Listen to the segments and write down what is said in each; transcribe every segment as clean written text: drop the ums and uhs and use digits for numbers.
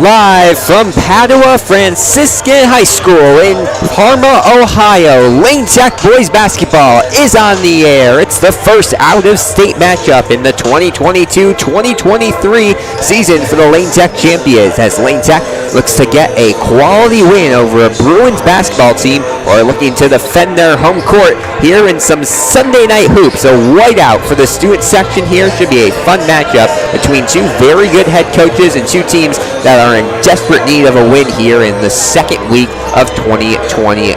Live from Padua Franciscan High School in Parma, Ohio, Lane Tech boys basketball is on the air. It's the first out-of-state matchup in the 2022-2023 season for the Lane Tech champions, as Lane Tech looks to get a quality win over a Bruins basketball team, or looking to defend their home court here in some Sunday night hoops. A whiteout for the student section here. Should be a fun matchup between two very good head coaches and two teams that are in desperate need of a win here in the second week of 2023.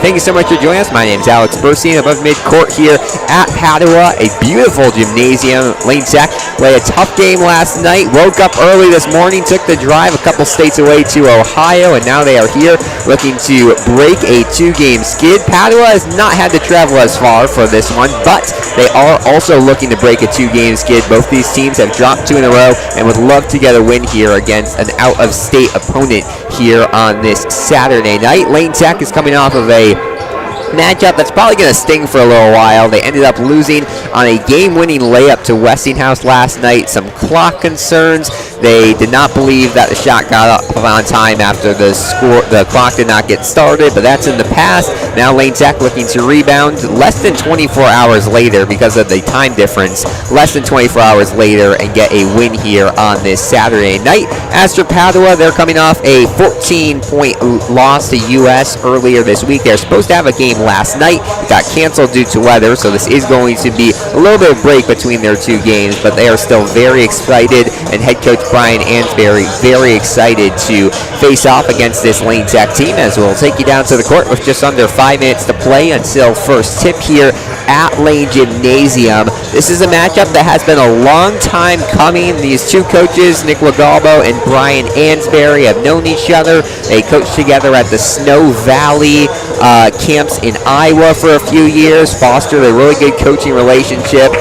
Thank you so much for joining us. My name is Alex Burstein, above midcourt here at Padua, a beautiful gymnasium. Lane Tech played a tough game last night, woke up early this morning, took the drive a couple states away to Ohio, and now they are here looking to break a two-game skid. Padua has not had to travel as far for this one, but they are also looking to break a two-game skid. Both these teams have dropped two in a row and would love to get a win here against an out-of-state opponent here on this Saturday night. Lane Tech is coming off of a matchup that's probably going to sting for a little while. They ended up losing on a game-winning layup to Westinghouse last night. Some clock concerns. They did not believe that the shot got up on time after the clock did not get started, but that's in the past. Now Lane Tech looking to rebound less than 24 hours later because of the time difference. Less than 24 hours later and get a win here on this Saturday night. As for Padua, they're coming off a 14-point loss to US earlier this week. They're supposed to have a game last night. It got canceled due to weather, so this is going to be a little bit of break between their two games, but they are still very excited, and head coach Brian Ansberry very excited to face off against this Lane Tech team, as we'll take you down to the court with just under 5 minutes to play until first tip here at Lane Gymnasium. This is a matchup that has been a long time coming. These two coaches, Nick Lagalbo and Brian Ansberry, have known each other. They coached together at the Snow Valley camps in Iowa for a few years, fostered a really good coaching relationship.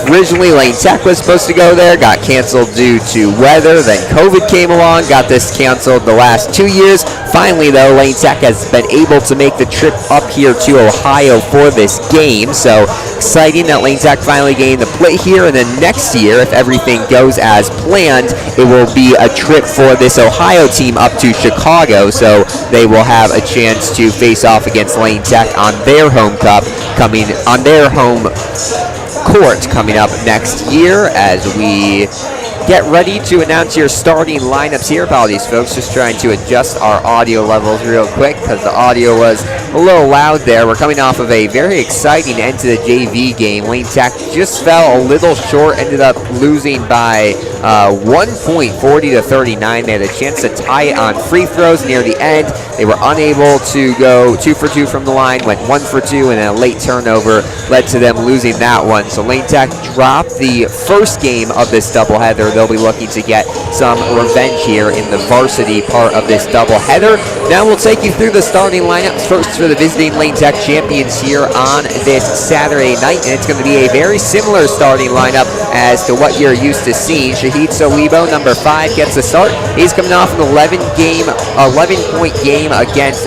Originally, Lane Tech was supposed to go there, got canceled due to weather. Then COVID came along, got this canceled the last 2 years. Finally, though, Lane Tech has been able to make the trip up here to Ohio for this game. So exciting that Lane Tech finally gained the play here. And then next year, if everything goes as planned, it will be a trip for this Ohio team up to Chicago. So they will have a chance to face off against Lane Tech on their home court coming up next year, as we get ready to announce your starting lineups here. Apologies, folks, just trying to adjust our audio levels real quick because the audio was a little loud there. We're coming off of a very exciting end to the JV game. Lane Tech just fell a little short, ended up losing by 1 point, 40-39. They had a chance to tie it on free throws near the end. They were unable to go 2 for 2 from the line, went 1 for 2, and a late turnover led to them losing that one. So Lane Tech dropped the first game of this doubleheader. They'll be looking to get some revenge here in the varsity part of this doubleheader. Now we'll take you through the starting lineups first for the visiting Lane Tech champions here on this Saturday night, and it's going to be a very similar starting lineup as to what you're used to seeing. Shahid Solibo, number 5, gets the start. He's coming off an 11-point game against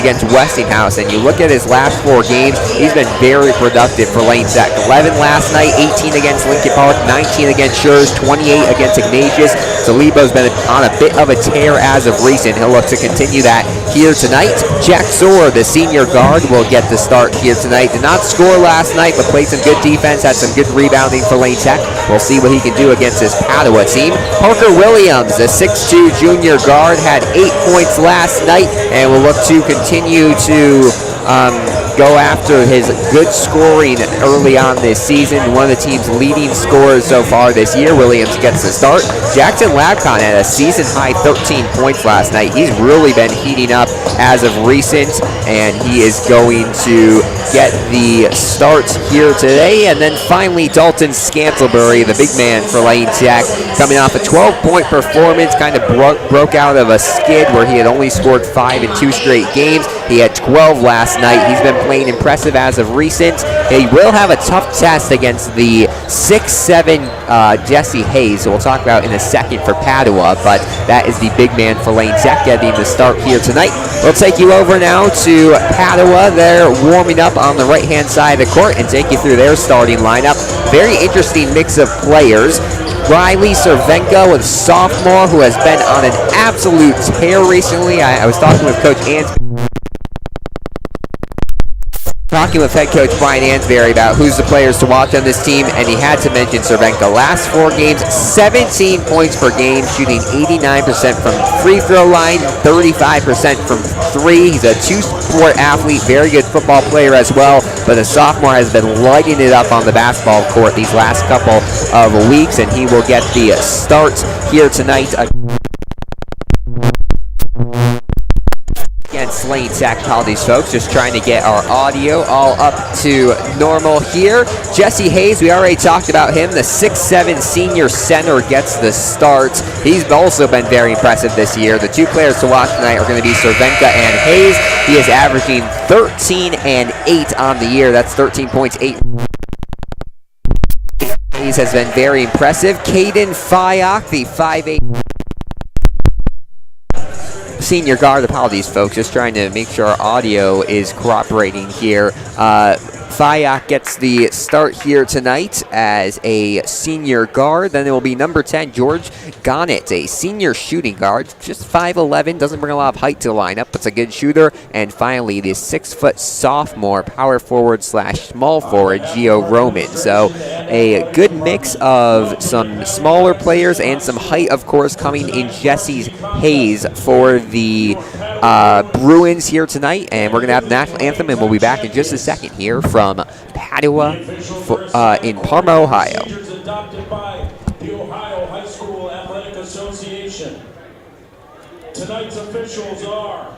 against Westinghouse, and you look at his last 4 games, he's been very productive for Lane Tech. 11 last night, 18 against Lincoln Park, 19 against Schurz, 28 against Ignatius. Solibo's been on a bit of a tear as of recent. He'll look to continue that here tonight. Jack Soar, the senior guard, will get the start here tonight. Did not score last night, but played some good defense, had some good rebounding for Lane Tech. We'll see what he can do against this Padua team. Parker Williams, the 6'2 junior guard, had 8 points last night and will look to continue to go after his good scoring early on this season. One of the team's leading scorers so far this year. Williams gets the start. Jackson Labcon had a season-high 13 points last night. He's really been heating up as of recent, and he is going to get the start here today. And then finally, Dalton Scantlebury, the big man for Lane Tech, coming off a 12-point performance, kind of broke out of a skid where he had only scored 5 in 2 straight games. He had 12 last night. He's been playing impressive as of recent. He will have a tough test against the 6'7 Jesse Hayes, so we'll talk about in a second for Padua, but that is the big man for Lane Tech getting the start here tonight. We'll take you over now to Padua. They're warming up on the right-hand side of the court and take you through their starting lineup. Very interesting mix of players. Riley Cervenka, a sophomore who has been on an absolute tear recently. I was talking with Coach talking with head coach Brian Ansberry about who's the players to watch on this team, and he had to mention Cervenka. Last 4 games, 17 points per game, shooting 89% from free throw line, 35% from 3. He's a 2-sport athlete, very good football player as well, but the sophomore has been lighting it up on the basketball court these last couple of weeks, and he will get the start here tonight against Lane Tech. Apologies, folks, just trying to get our audio all up to normal here. Jesse Hayes, we already talked about him. The 6'7" senior center gets the start. He's also been very impressive this year. The 2 players to watch tonight are going to be Cervenka and Hayes. He is averaging 13 and 8 on the year. That's 13 points, 8. Hayes has been very impressive. Caden Fyock, the 5'8" senior guard. Apologies, folks, just trying to make sure our audio is cooperating here. Fyock gets the start here tonight as a senior guard. Then it will be number 10, George Gonnet, a senior shooting guard, just 5'11", doesn't bring a lot of height to the lineup, but's a good shooter. And finally, the 6-foot sophomore power forward / small forward, Gio Roman. So a good mix of some smaller players and some height, of course, coming in Jesse Hayes for the Bruins here tonight. And we're going to have the national anthem, and we'll be back in just a second here from Padua in Parma, Ohio. Adopted by the Ohio High School Athletic Association. Tonight's officials are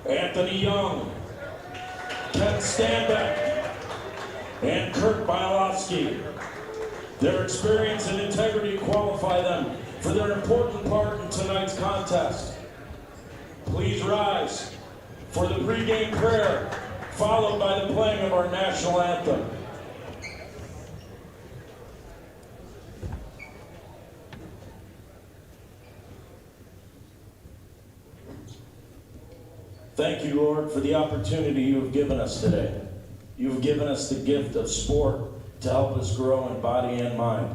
Anthony Young, Ken Stanbeck, and Kurt Bialowski. Their experience and integrity qualify them for their important part in tonight's contest. Please rise for the pregame prayer, followed by the playing of our national anthem. Thank you, Lord, for the opportunity you have given us today. You have given us the gift of sport to help us grow in body and mind.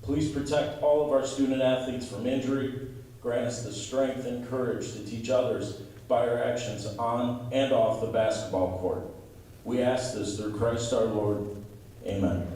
Please protect all of our student athletes from injury. Grant us the strength and courage to teach others by our actions on and off the basketball court. We ask this through Christ our Lord. Amen.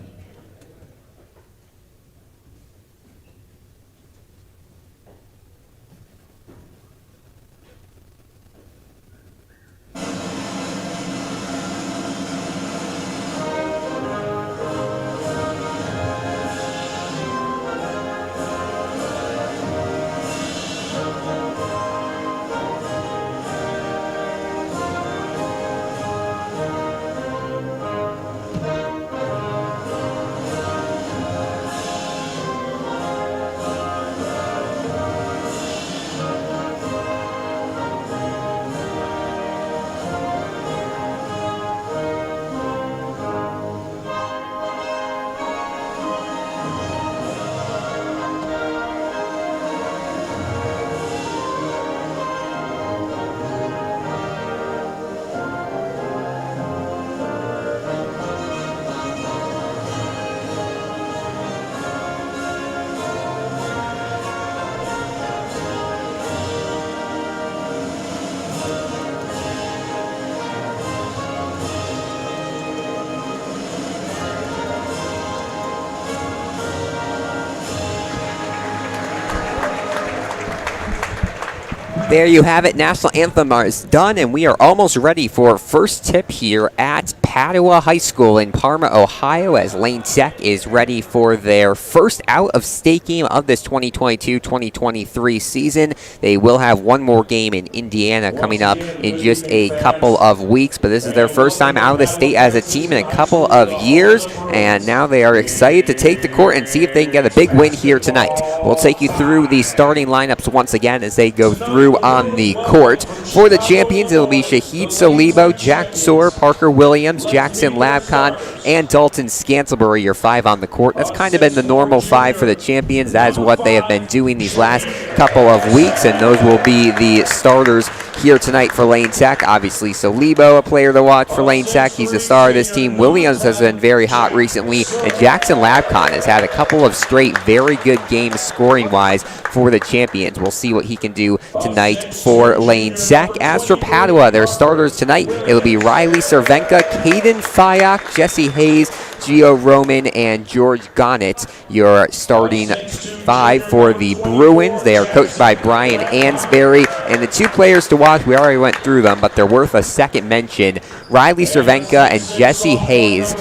There you have it. National anthem is done, and we are almost ready for first tip here at Padua High School in Parma, Ohio, as Lane Tech is ready for their first out-of-state game of this 2022-2023 season. They will have one more game in Indiana coming up in just a couple of weeks, but this is their first time out of the state as a team in a couple of years, and now they are excited to take the court and see if they can get a big win here tonight. We'll take you through the starting lineups once again as they go through on the court. For the champions, it'll be Shahid Solibo, Jack Tsor, Parker Williams, Hayes, Jackson Labcon, and Dalton Scantlebury, your 5 on the court. That's kind of been the normal 5 for the champions. That is what they have been doing these last couple of weeks, and those will be the starters here tonight for Lane Tech. Obviously, Solibo, a player to watch for Lane Tech. He's a star of this team. Williams has been very hot recently, and Jackson Labcon has had a couple of straight very good games scoring-wise for the champions. We'll see what he can do tonight for Lane Tech. As for Padua, their starters tonight, it'll be Riley Cervenka, Caden Fyock, Jesse Hayes, Gio Roman, and George Gonnet, your starting 5 for the Bruins. They are coached by Brian Ansberry, and the 2 players to watch, we already went through them, but they're worth a second mention. Riley Cervenka and Jesse Hayes,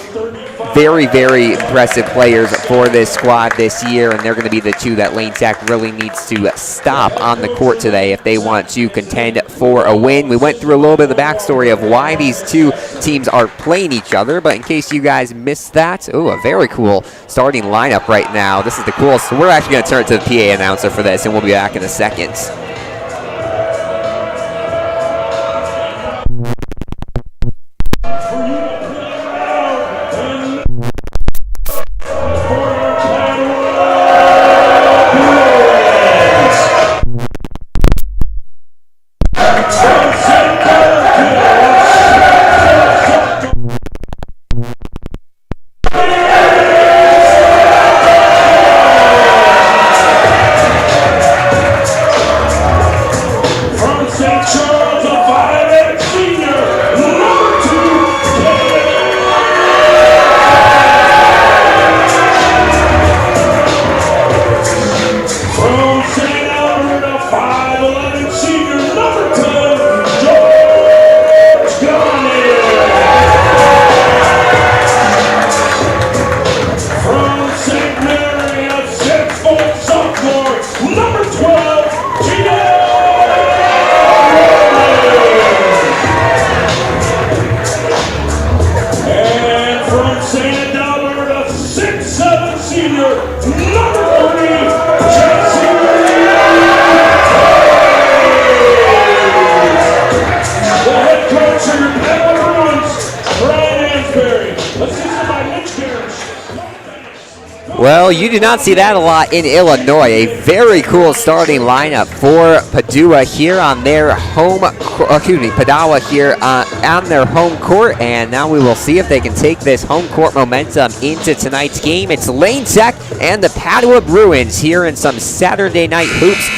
very, very impressive players for this squad this year, and they're going to be the 2 that Lane Tech really needs to stop on the court today if they want to contend for a win. We went through a little bit of the backstory of why these 2 teams are playing each other, but in case you guys missed that, a very cool starting lineup right now. This is the coolest. So we're actually going to turn it to the PA announcer for this, and we'll be back in a second. Well, you do not see that a lot in Illinois. A very cool starting lineup for Padua here on their home, Padua here on their home court. And now we will see if they can take this home court momentum into tonight's game. It's Lane Tech and the Padua Bruins here in some Saturday night hoops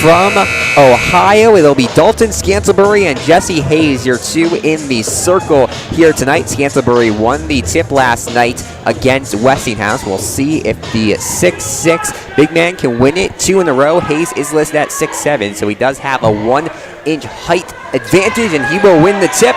from Ohio. It'll be Dalton Scantlebury and Jesse Hayes, your 2 in the circle here tonight. Scantlebury won the tip last night against Westinghouse. We'll see if the 6'6" big man can win it 2 in a row. Hayes is listed at 6'7", so he does have a 1-inch height advantage, and he will win the tip.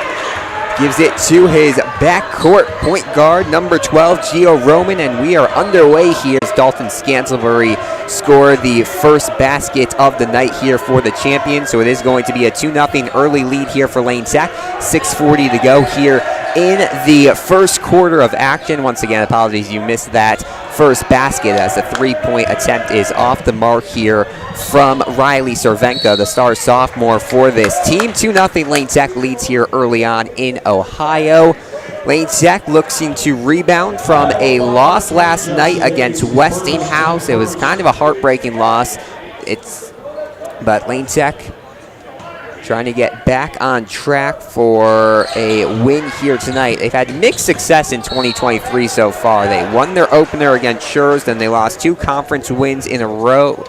Gives it to his backcourt point guard, number 12, Gio Roman, and we are underway here as Dalton Scantlebury scored the first basket of the night here for the champions. So it is going to be a 2-0 early lead here for Lane Tech. 6:40 to go here in the first quarter of action. Once again, apologies you missed that first basket as the 3-point attempt is off the mark here from Riley Cervenka, the star sophomore for this team. 2-0 Lane Tech leads here early on in Ohio. Lane Tech looking to rebound from a loss last night against Westinghouse. It was kind of a heartbreaking loss. But Lane Tech trying to get back on track for a win here tonight. They've had mixed success in 2023 so far. They won their opener against Schurz, then they lost 2 conference wins in a row,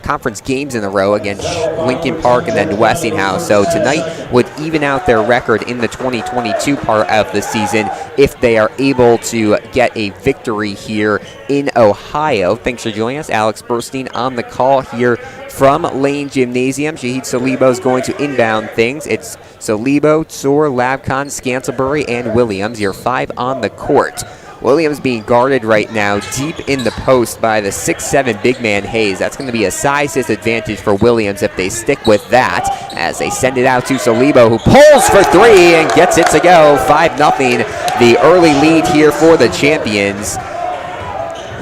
conference games in a row against Lincoln Park and then Westinghouse. So tonight would even out their record in the 2022 part of the season if they are able to get a victory here in Ohio. Thanks for joining us. Alex Burstein on the call here from Lane Gymnasium. Shahid Solibo is going to inbound things. It's Solibo, Tsor, Labcon, Scantlebury, and Williams, your 5 on the court. Williams being guarded right now deep in the post by the 6'7" big man Hayes. That's going to be a size disadvantage for Williams if they stick with that as they send it out to Solibo, who pulls for 3 and gets it to go. 5-0, the early lead here for the champions.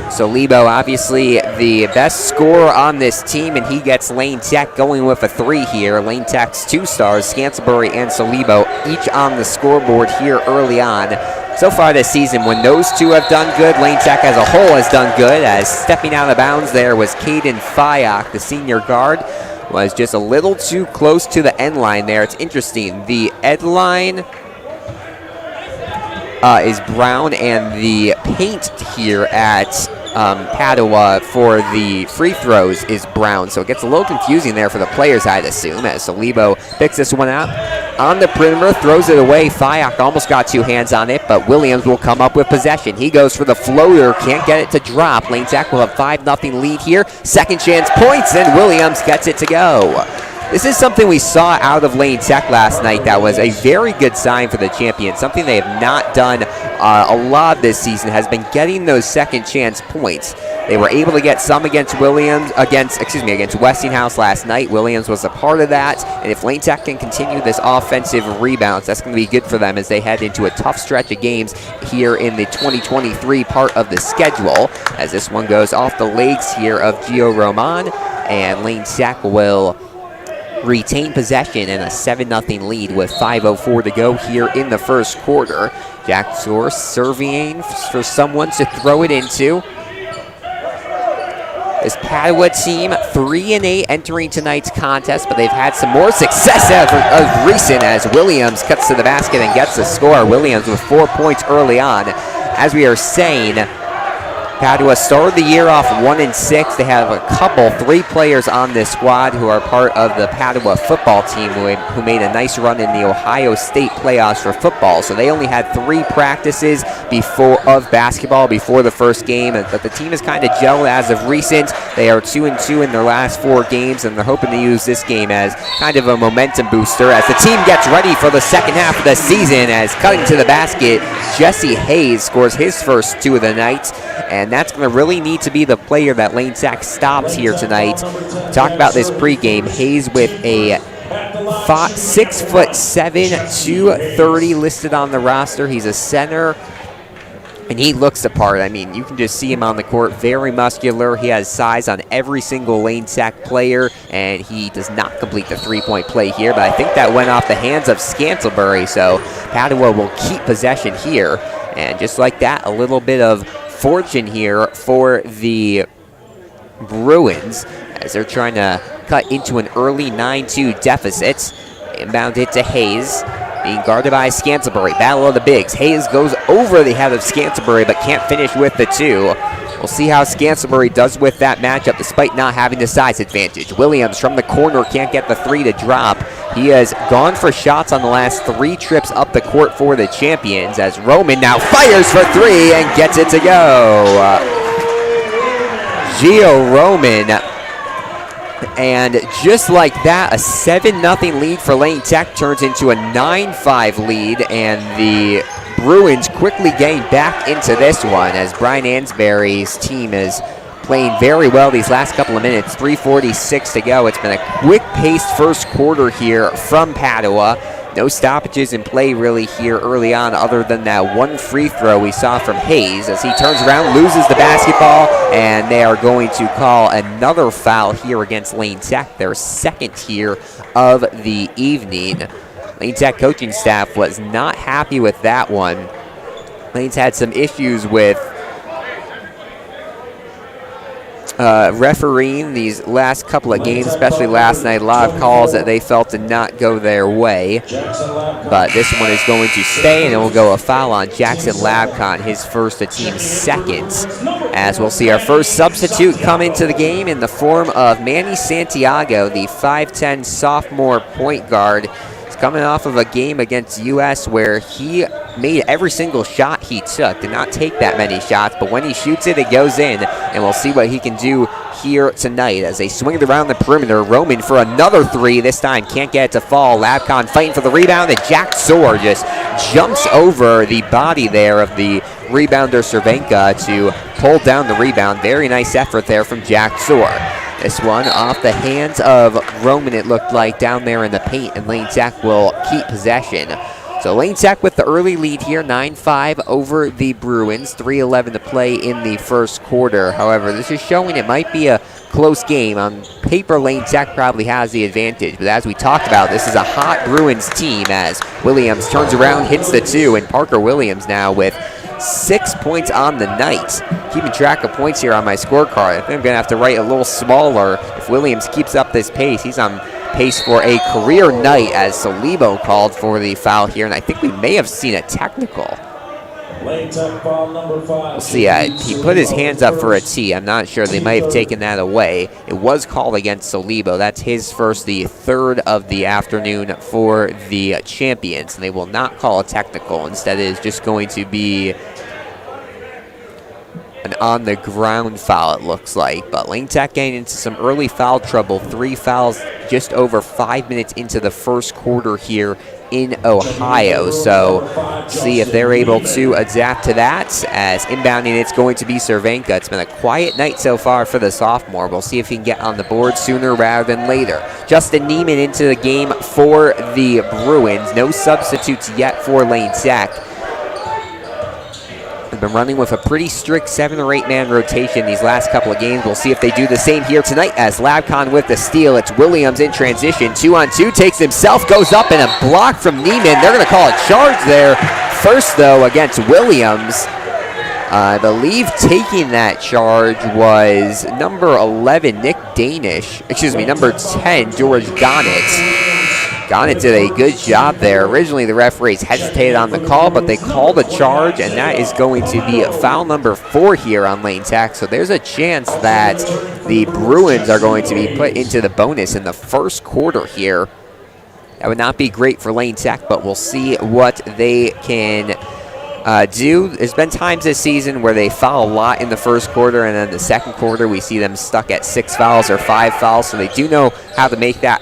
Solibo, obviously the best scorer on this team, and he gets Lane Tech going with a 3 here. Lane Tech's 2 stars, Scantlebury and Solibo, each on the scoreboard here early on. So far this season, when those two have done good, Lane Tech as a whole has done good, as stepping out of bounds there was Caden Fyock, the senior guard, was just a little too close to the end line there. It's interesting. The end line is brown, and the paint here at Padua for the free throws is brown, so it gets a little confusing there for the players, I'd assume, as Solibo picks this one out on the perimeter, throws it away. Fyock almost got 2 hands on it, but Williams will come up with possession. He goes for the floater, can't get it to drop. Lane Tech will have 5-0 lead here. Second chance points, and Williams gets it to go. This is something we saw out of Lane Tech last night that was a very good sign for the champions. Something they have not done a lot this season has been getting those second chance points. They were able to get some against Westinghouse last night. Williams was a part of that, and if Lane Tech can continue this offensive rebounds, that's going to be good for them as they head into a tough stretch of games here in the 2023 part of the schedule, as this one goes off the legs here of Gio Roman, and Lane Tech will retain possession and a 7-0 lead with 5:04 to go here in the first quarter. Jack Source surveying for someone to throw it into. This Padua team 3-8 entering tonight's contest, but they've had some more success of recent as Williams cuts to the basket and gets the score. Williams with 4 points early on. As we are saying, Padua started the year off 1-6. They have a couple, 3 players on this squad who are part of the Padua football team who made a nice run in the Ohio State playoffs for football. So they only had 3 practices of basketball before the first game, but the team is kind of gelled as of recent. They are 2-2 in their last 4 games, and they're hoping to use this game as kind of a momentum booster as the team gets ready for the second half of the season. As cutting to the basket, Jesse Hayes scores his first 2 of the night, and that's going to really need to be the player that Lane Tech stops here tonight. Talk about this pregame. Hayes with a 6'7", 230 listed on the roster. He's a center, and he looks the part. I mean, you can just see him on the court, very muscular. He has size on every single Lane Tech player, and he does not complete the 3-point play here, but I think that went off the hands of Scantlebury, so Padua will keep possession here. And just like that, a little bit of fortune here for the Bruins as they're trying to cut into an early 9-2 deficit. Inbound hit to Hayes, being guarded by Scantlebury. Battle of the bigs. Hayes goes over the head of Scantlebury but can't finish with the 2. We'll see how Scantlebury does with that matchup despite not having the size advantage. Williams from the corner can't get the 3 to drop. He has gone for shots on the last 3 trips up the court for the champions as Roman now fires for 3 and gets it to go. Gio Roman, and just like that, a 7-0 lead for Lane Tech turns into a 9-5 lead, and the Bruins quickly getting back into this one as Brian Ansberry's team is playing very well these last couple of minutes. 3:46 to go. It's been a quick-paced first quarter here from Padua. No stoppages in play really here early on other than that 1 free throw we saw from Hayes as he turns around, loses the basketball, and they are going to call another foul here against Lane Tech, their second here of the evening. Lane Tech coaching staff was not happy with that one. Lane's had some issues with refereeing these last couple of games, especially last night. A lot of calls that they felt did not go their way. But this one is going to stay, and it will go a foul on Jackson Labcon, his first, the team's second. As we'll see our first substitute come into the game in the form of Manny Santiago, the 5'10" sophomore point guard. Coming off of a game against US where he made every single shot he took. Did not take that many shots, but when he shoots it, it goes in, and we'll see what he can do here tonight as they swing it around the perimeter. Roman for another 3. This time can't get it to fall. Labcon fighting for the rebound, and Jack Soar just jumps over the body there of the rebounder Cervenka to pull down the rebound. Very nice effort there from Jack Soar. This one off the hands of Roman, it looked like, down there in the paint, and Lane Tech will keep possession. So Lane Tech with the early lead here, 9-5 over the Bruins, 3:11 to play in the first quarter. However, this is showing it might be a close game. On paper, Lane Tech probably has the advantage, but as we talked about, this is a hot Bruins team as Williams turns around, hits the 2, and Parker Williams now with 6 points on the night. Keeping track of points here on my scorecard. I think I'm going to have to write a little smaller. If Williams keeps up this pace, he's on pace for a career night as Solibo called for the foul here, and I think we may have seen a technical. Lane Tech foul number 5. We'll see. He put his hands up for a T. I'm not sure. They might have taken that away. It was called against Solibo. That's his first, the third of the afternoon for the champions, and they will not call a technical. Instead, it is just going to be an on-the-ground foul, it looks like. But Lane Tech getting into some early foul trouble. 3 fouls just over 5 minutes into the first quarter here in Ohio. So see if they're able to adapt to that. As inbounding, it's going to be Cervenka. It's been a quiet night so far for the sophomore. We'll see if he can get on the board sooner rather than later. Justin Neiman into the game for the Bruins. No substitutes yet for Lane Tech. They've been running with a pretty strict 7 or 8 man rotation these last couple of games. We'll see if they do the same here tonight as Labcon with the steal. It's Williams in transition. 2-on-2, takes himself, goes up, and a block from Neiman. They're going to call a charge there. First, though, against Williams. I believe taking that charge was number 11, Nick Danish. Excuse me, number 10, George Gonitz. Gonitz did a good job there. Originally, the referees hesitated on the call, but they called a charge, and that is going to be foul number 4 here on Lane Tech. So there's a chance that the Bruins are going to be put into the bonus in the first quarter here. That would not be great for Lane Tech, but we'll see what they can do. There's been times this season where they foul a lot in the first quarter, and then the second quarter we see them stuck at 6 fouls or 5 fouls, so they do know how to make that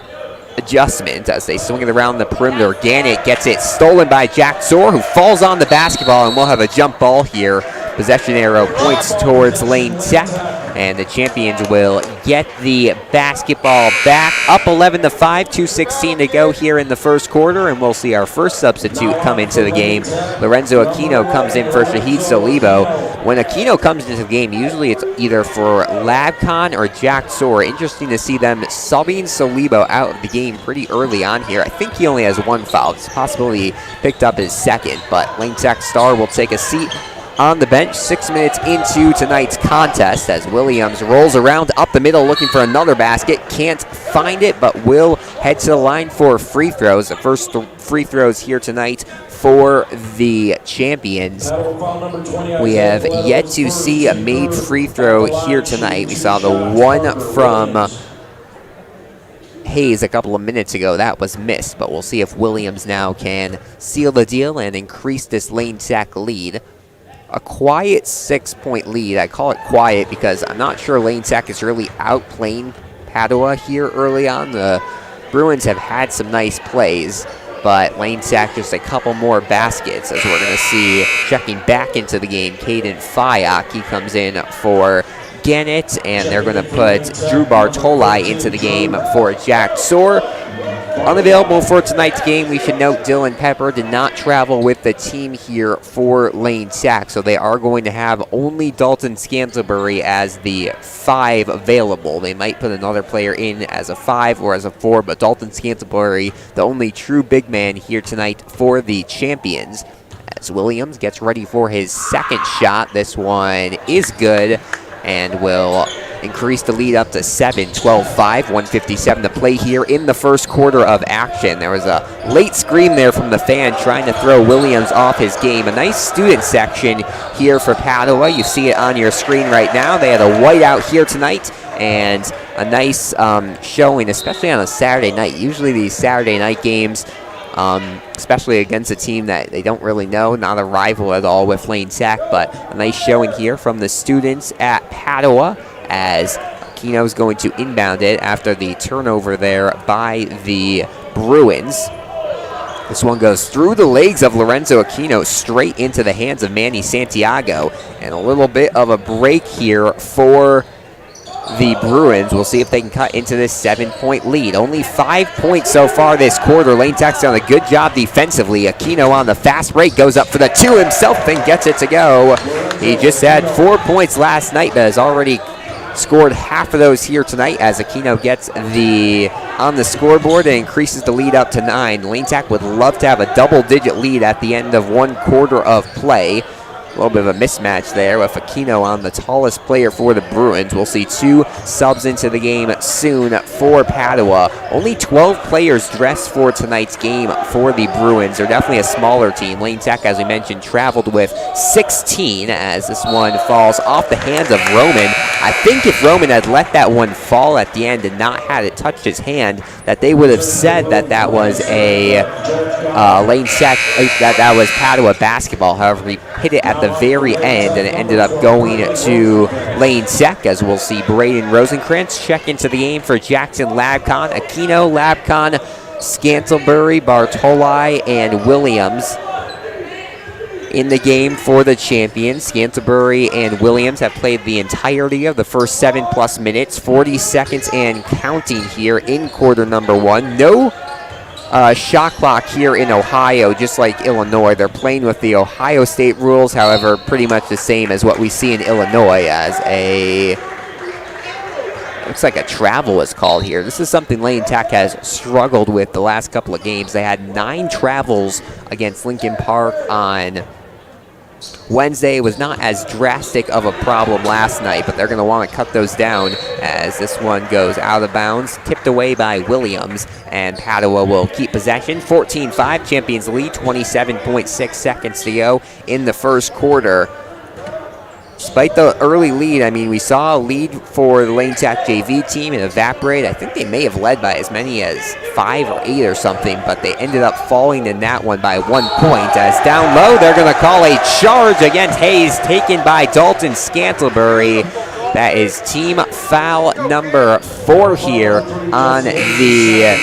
adjustment as they swing it around the perimeter. Gannett gets it stolen by Jack Soar, who falls on the basketball, and we'll have a jump ball here. Possession arrow points towards Lane Tech, and the champions will get the basketball back. Up 11-5, 2:16 to go here in the first quarter, and we'll see our first substitute come into the game. Lorenzo Aquino comes in for Shahid Solibo. When Aquino comes into the game, usually it's either for Labcon or Jack Soar. Interesting to see them subbing Solibo out of the game pretty early on here. I think he only has 1 foul. It's a possibility he picked up his second, but Lane Tech star will take a seat on the bench. 6 minutes into tonight's contest as Williams rolls around up the middle looking for another basket. Can't find it, but will head to the line for free throws. The first free throws here tonight for the champions. We have yet to see a made free throw here tonight. We saw the one from Hayes a couple of minutes ago. That was missed, but we'll see if Williams now can seal the deal and increase this Lane Tech lead. A quiet 6-point lead. I call it quiet because I'm not sure Lane Tech is really outplaying Padua here early on. The Bruins have had some nice plays, but Lane Tech just a couple more baskets as we're going to see checking back into the game. Caden Fayok, he comes in for Gannett, and they're going to put Drew Bartoli into the game for Jack Soar. Unavailable for tonight's game, we should note Dylan Pepper did not travel with the team here for Lane Tech, so they are going to have only Dalton Scantlebury as the 5 available. They might put another player in as a 5 or as a 4, but Dalton Scantlebury, the only true big man here tonight for the champions. As Williams gets ready for his second shot, this one is good and will increase the lead up to 7, 12-5, 1:57 to play here in the first quarter of action. There was a late scream there from the fan trying to throw Williams off his game. A nice student section here for Padua. You see it on your screen right now. They had a whiteout here tonight and a nice showing, especially on a Saturday night. Usually these Saturday night games, especially against a team that they don't really know, not a rival at all with Lane Tech, but a nice showing here from the students at Padua, as Aquino's going to inbound it after the turnover there by the Bruins. This one goes through the legs of Lorenzo Aquino straight into the hands of Manny Santiago. And a little bit of a break here for the Bruins. We'll see if they can cut into this 7-point lead. Only 5 points so far this quarter. Lane Tech's done a good job defensively. Aquino on the fast break goes up for the 2 himself and gets it to go. He just had 4 points last night, but has already scored half of those here tonight as Aquino gets on the scoreboard and increases the lead up to 9. Lane Tech would love to have a double-digit lead at the end of 1 quarter of play. A little bit of a mismatch there with Aquino on the tallest player for the Bruins. We'll see 2 subs into the game soon for Padua. Only 12 players dressed for tonight's game for the Bruins. They're definitely a smaller team. Lane Tech, as we mentioned, traveled with 16 as this one falls off the hands of Roman. I think if Roman had let that one fall at the end and not had it touch his hand, that they would have said that that was a Lane Tech, that was Padua basketball. However, he hit it at the very end and it ended up going to Lane Tech, as we'll see Braden Rosenkrantz check into the game for Jackson Labcon. Aquino, Labcon, Scantlebury, Bartoli, and Williams in the game for the champions. Scantlebury and Williams have played the entirety of the first 7+ minutes, 40 seconds and counting here in quarter number 1. No shot clock here in Ohio, just like Illinois. They're playing with the Ohio State rules, however, pretty much the same as what we see in Illinois as looks like a travel is called here. This is something Lane Tech has struggled with the last couple of games. They had 9 travels against Lincoln Park on Wednesday. It was not as drastic of a problem last night, but they're going to want to cut those down as this one goes out of bounds, tipped away by Williams, and Padua will keep possession. 14-5, champions lead, 27.6 seconds to go in the first quarter. Despite the early lead, I mean, we saw a lead for the Lane Tech JV team and evaporate. I think they may have led by as many as 5 or 8 or something, but they ended up falling in that one by 1 point. As down low, they're going to call a charge against Hayes, taken by Dalton Scantlebury. That is team foul number 4 here on the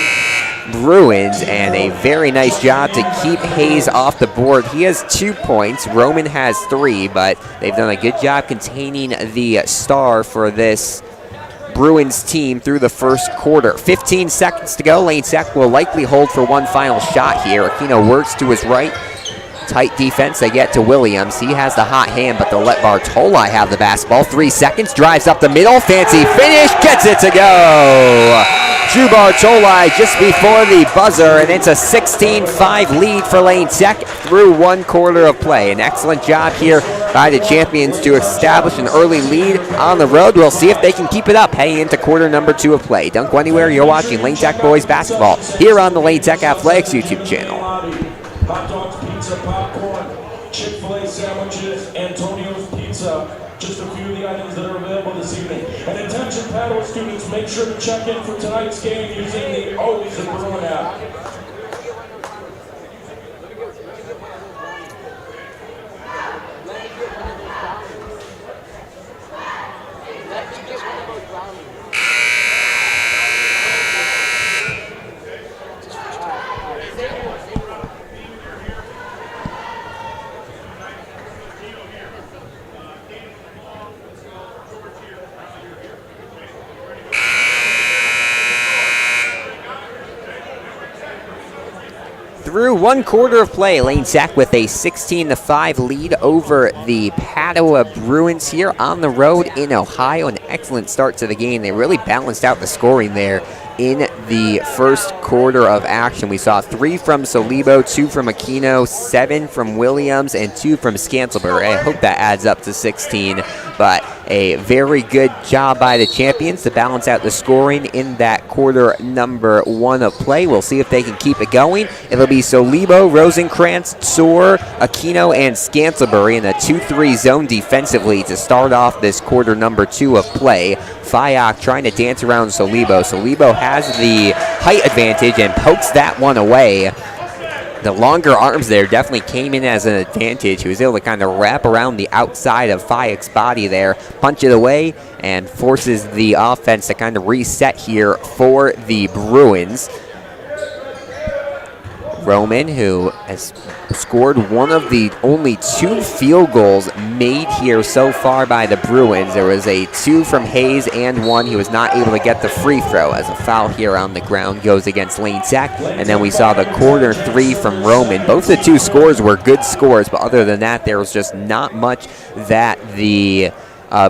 Bruins, and a very nice job to keep Hayes off the board. He has 2 points. Roman has 3, but they've done a good job containing the star for this Bruins team through the first quarter. 15 seconds to go. Lane Tech will likely hold for one final shot here. Aquino works to his right. Tight defense. They get to Williams. He has the hot hand, but they'll let Bartoli have the basketball. 3 seconds. Drives up the middle. Fancy finish. Gets it to go. Drew Bartoli just before the buzzer, and it's a 16-5 lead for Lane Tech through 1 quarter of play. An excellent job here by the champions to establish an early lead on the road. We'll see if they can keep it up heading into quarter number 2 of play. Don't go anywhere. You're watching Lane Tech Boys Basketball here on the Lane Tech Athletics YouTube channel. Hot dogs, pizza, popcorn, Chick-fil-A sandwiches, Antonio's Pizza. Just a few of the items that are available this evening. And attention Padua students, make sure to check in for tonight's game using the Always a Bruin app. Through 1 quarter of play, Lane Tech with a 16-5 lead over the Padua Bruins here on the road in Ohio. An excellent start to the game. They really balanced out the scoring there in the first quarter of action. We saw 3 from Solibo, 2 from Aquino, 7 from Williams, and 2 from Scantlebury. I hope that adds up to 16, but a very good job by the champions to balance out the scoring in that quarter number 1 of play. We'll see if they can keep it going. It'll be Solibo, Rosenkrantz, Tsor, Aquino, and Scantlebury in a 2-3 zone defensively to start off this quarter number 2 of play. Fayok trying to dance around Solibo. Solibo has the height advantage and pokes that one away. The longer arms there definitely came in as an advantage. He was able to kind of wrap around the outside of Fayok's body there, punch it away, and forces the offense to kind of reset here for the Bruins. Roman, who has scored one of the only 2 field goals made here so far by the Bruins. There was a 2 from Hayes and 1. He was not able to get the free throw as a foul here on the ground goes against Lane Tech. And then we saw the corner 3 from Roman. Both the 2 scores were good scores, but other than that, there was just not much that the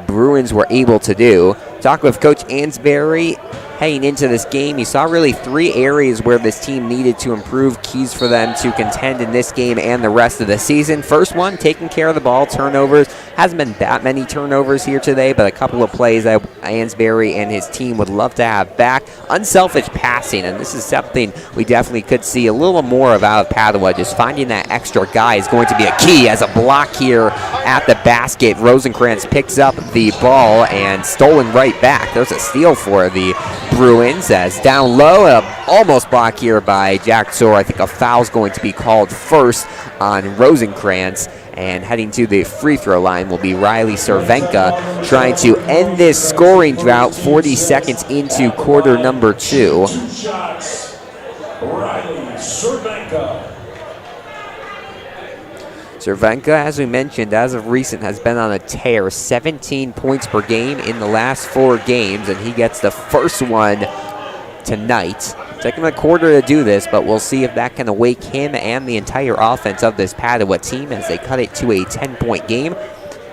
Bruins were able to do. Talk with Coach Ansberry heading into this game. He saw really 3 areas where this team needed to improve, keys for them to contend in this game and the rest of the season. First one, taking care of the ball, turnovers. Hasn't been that many turnovers here today, but a couple of plays that Ansberry and his team would love to have back. Unselfish passing, and this is something we definitely could see a little more of out of Padua. Just finding that extra guy is going to be a key. As a block here at the basket, Rosenkrantz picks up the ball and stolen right back. There's a steal for the Bruins as down low, almost blocked here by Jack Sor. I think a foul's going to be called first on Rosenkrantz. And heading to the free throw line will be Riley Cervenka, trying to end this scoring drought 40 seconds into quarter number 2. 2 shots. Riley Cervenka. Cervenka, as we mentioned, as of recent, has been on a tear. 17 points per game in the last 4 games, and he gets the first one tonight. Took him a quarter to do this, but we'll see if that can awake him and the entire offense of this Padua team as they cut it to a 10-point game.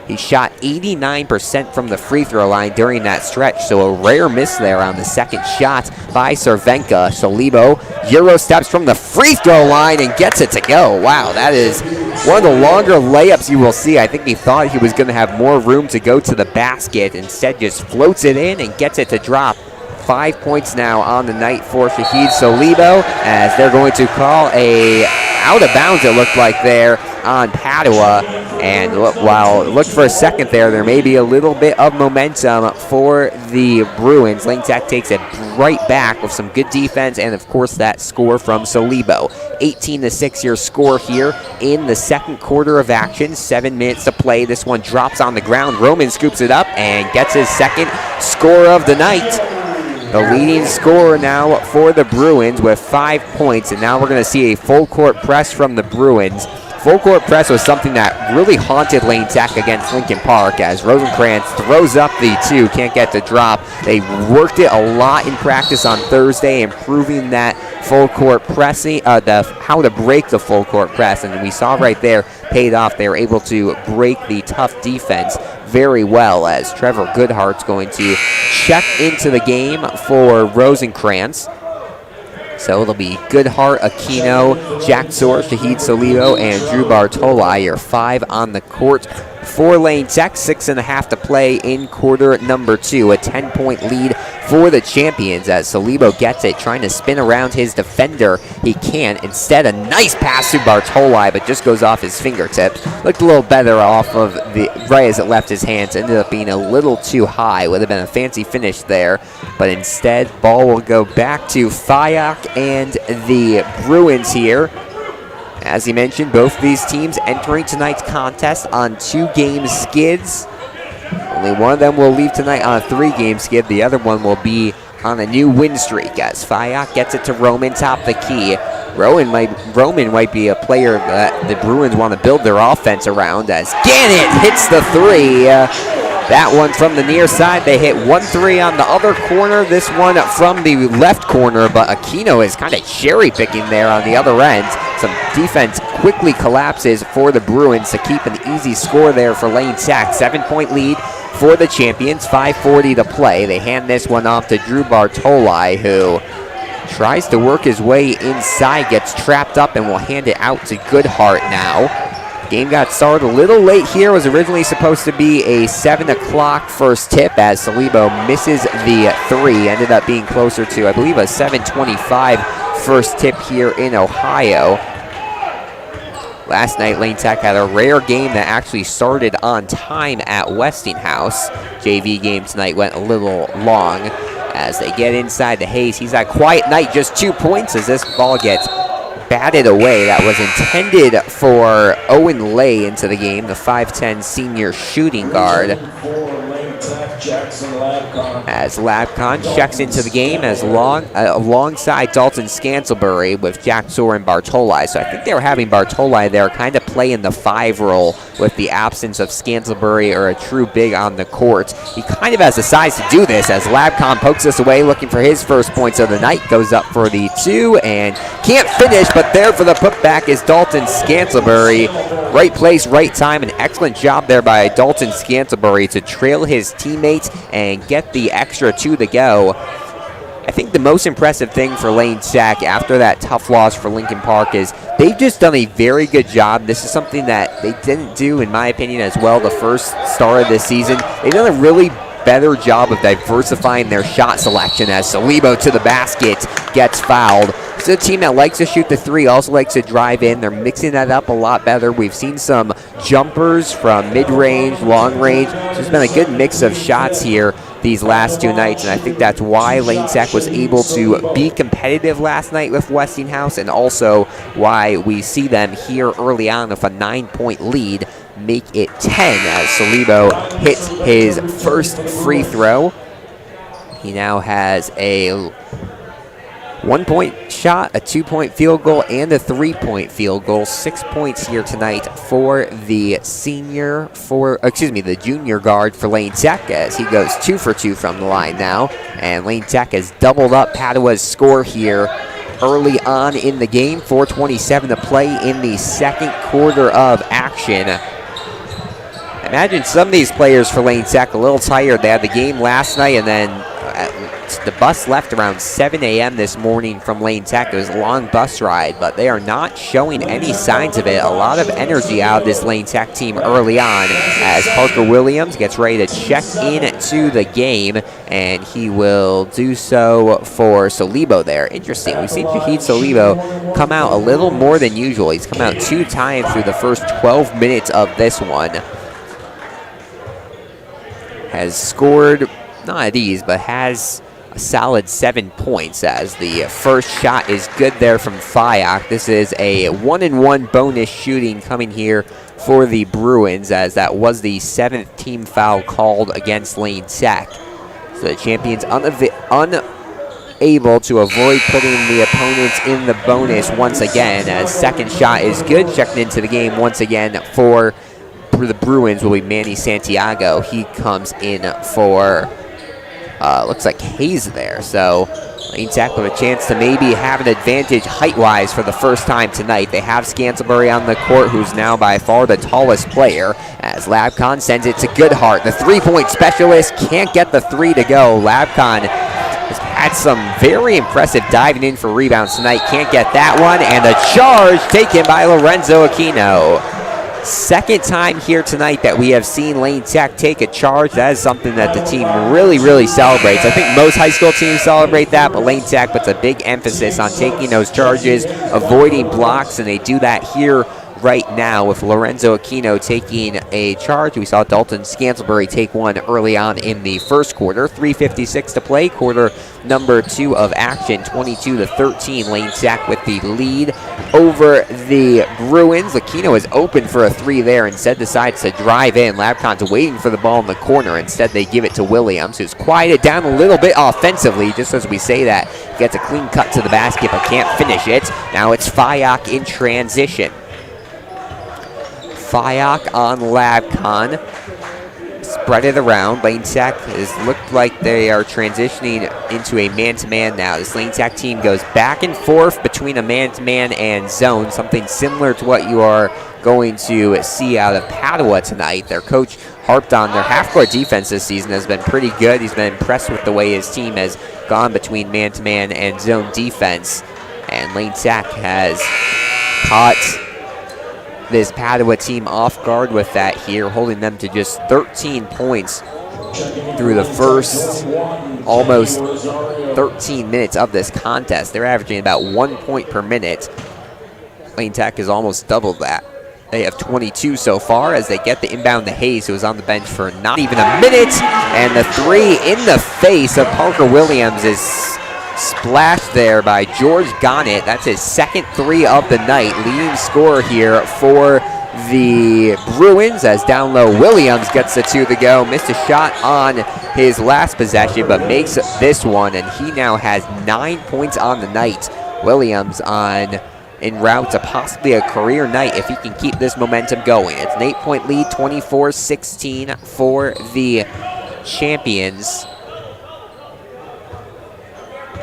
He shot 89% from the free throw line during that stretch, so a rare miss there on the second shot by Cervenka. Solibo Euro steps from the free throw line and gets it to go. Wow, that is one of the longer layups you will see. I think he thought he was going to have more room to go to the basket. Instead, just floats it in and gets it to drop. 5 points now on the night for Shahid Solibo as they're going to call a out of bounds, it looked like, there on Padua. And while it looked for a second there may be a little bit of momentum for the Bruins. Lane Tech takes it right back with some good defense and, of course, that score from Solibo. 18-6 your score here in the second quarter of action. 7 minutes to play. This one drops on the ground. Roman scoops it up and gets his second score of the night. The leading scorer now for the Bruins with 5 points, and now we're going to see a full court press from the Bruins. Full court press was something that really haunted Lane Tech against Lincoln Park as Rosenkrantz throws up the 2, can't get the drop. They worked it a lot in practice on Thursday, improving that full court pressing, how to break the full court press, and we saw right there paid off. They were able to break the tough defense very well as Trevor Goodhart's going to check into the game for Rosenkrantz. So it'll be Goodhart, Aquino, Jack Sor, Shahid Solibo, and Drew Bartoli. Your 5 on the court for Lane Tech. 6.5 to play in quarter number 2. A 10-point lead for the champions as Solibo gets it, trying to spin around his defender. He can't. Instead, a nice pass to Bartoli, but just goes off his fingertips. Looked a little better off of the right as it left his hands. Ended up being a little too high. Would have been a fancy finish there, but instead, ball will go back to Fayak and the Bruins here. As he mentioned, both these teams entering tonight's contest on 2-game skids. Only one of them will leave tonight on a 3-game skid. The other one will be on a new win streak as Fayak gets it to Roman, top the key. Roman might be a player that the Bruins want to build their offense around as Gannett hits the 3. That one from the near side. They hit 1-3 on the other corner. This one from the left corner, but Aquino is kind of cherry-picking there on the other end. Some defense quickly collapses for the Bruins to keep an easy score there for Lane Tech. 7-point lead for the champions. 5:40 to play. They hand this one off to Drew Bartoli, who tries to work his way inside, gets trapped up, and will hand it out to Goodhart now. Game got started a little late here. Was originally supposed to be a 7 o'clock first tip as Solibo misses the 3. Ended up being closer to, I believe, a 7:25 first tip here in Ohio. Last night, Lane Tech had a rare game that actually started on time at Westinghouse. JV game tonight went a little long as they get inside the Hayes. He's had a quiet night, just 2 points as this ball gets batted away. That was intended for Owen Lay into the game, the 5'10 senior shooting guard. For Lane Tech, Jack Jackson Labcon. As Labcon checks into the game alongside Dalton Scantlebury with Jack Soar and Bartoli. So I think they were having Bartoli there kind of play in the 5 role with the absence of Scantlebury or a true big on the court. He kind of has the size to do this as Labcon pokes this away looking for his first points of the night. Goes up for the 2 and can't finish, but there for the putback is Dalton Scantlebury. Right place, right time. An excellent job there by Dalton Scantlebury to trail his teammates and get the extra 2 to go. I think the most impressive thing for Lane Tech after that tough loss for Lincoln Park is they've just done a very good job. This is something that they didn't do, in my opinion, as well the first start of this season. They've done a really better job of diversifying their shot selection as Salibo to the basket gets fouled. It's a team that likes to shoot the 3, also likes to drive in. They're mixing that up a lot better. We've seen some jumpers from mid-range, long range. So there's been a good mix of shots here these last 2 nights, and I think that's why Lane Tech was able to be competitive last night with Westinghouse, and also why we see them here early on with a 9-point lead make it 10 as Salibo hits his first free throw. He now has a 1-point shot, a 2-point field goal, and a 3-point field goal. 6 points here tonight for the the junior guard for Lane Tech as he goes 2 for 2 from the line now. And Lane Tech has doubled up Padua's score here early on in the game. 4:27 to play in the second quarter of action. Imagine some of these players for Lane Tech a little tired. They had the game last night, and then the bus left around 7 a.m. this morning from Lane Tech. It was a long bus ride, but they are not showing any signs of it. A lot of energy out of this Lane Tech team early on as Parker Williams gets ready to check into the game, and he will do so for Salibo there. Interesting. We've seen Shahid Salibo come out a little more than usual. He's come out 2 times through the first 12 minutes of this one. Has scored, not at ease, but has a solid 7 points as the first shot is good there from Fayok. This is a 1-and-1 bonus shooting coming here for the Bruins, as that was the 7th team foul called against Lane Tech. So the champions unable to avoid putting the opponents in the bonus once again, as second shot is good. Checking into the game once again for the Bruins will be Manny Santiago. He comes in for, looks like Hayes there. So Lane Tech with a chance to maybe have an advantage height-wise for the first time tonight. They have Scantlebury on the court, who's now by far the tallest player, as Labcon sends it to Goodhart. The 3-point specialist can't get the 3 to go. Labcon has had some very impressive diving in for rebounds tonight. Can't get that one, and a charge taken by Lorenzo Aquino. Second time here tonight that we have seen Lane Tech take a charge. That is something that the team really, really celebrates. I think most high school teams celebrate that, but Lane Tech puts a big emphasis on taking those charges, avoiding blocks, and they do that here right now with Lorenzo Aquino taking a charge. We saw Dalton Scantlebury take one early on in the first quarter. 3:56 to play, quarter number 2 of action. 22-13, Lane Tech with the lead over the Bruins. Aquino is open for a 3 there, instead decides to drive in. Labcon's waiting for the ball in the corner. Instead they give it to Williams, who's quieted down a little bit offensively. Just as we say that, gets a clean cut to the basket but can't finish it. Now it's Fayok in transition. Fayok on Labcon. Spread it around. Lane Tech has looked like they are transitioning into a man-to-man now. This Lane Tech team goes back and forth between a man-to-man and zone, something similar to what you are going to see out of Padua tonight. Their coach harped on their half-court defense this season has been pretty good. He's been impressed with the way his team has gone between man-to-man and zone defense. And Lane Tech has caught this Padua team off guard with that here, holding them to just 13 points through the first almost 13 minutes of this contest. They're averaging about 1 point per minute. Lane Tech has almost doubled that. They have 22 so far as they get the inbound to Hayes, who was on the bench for not even a minute. And the 3 in the face of Parker Williams is splashed there by George Gonnett. That's his second 3 of the night. Leading scorer here for the Bruins as down low Williams gets the 2 to go. Missed a shot on his last possession, but makes this one, and he now has 9 points on the night. Williams en route to possibly a career night if he can keep this momentum going. It's an 8-point lead, 24-16 for the champions.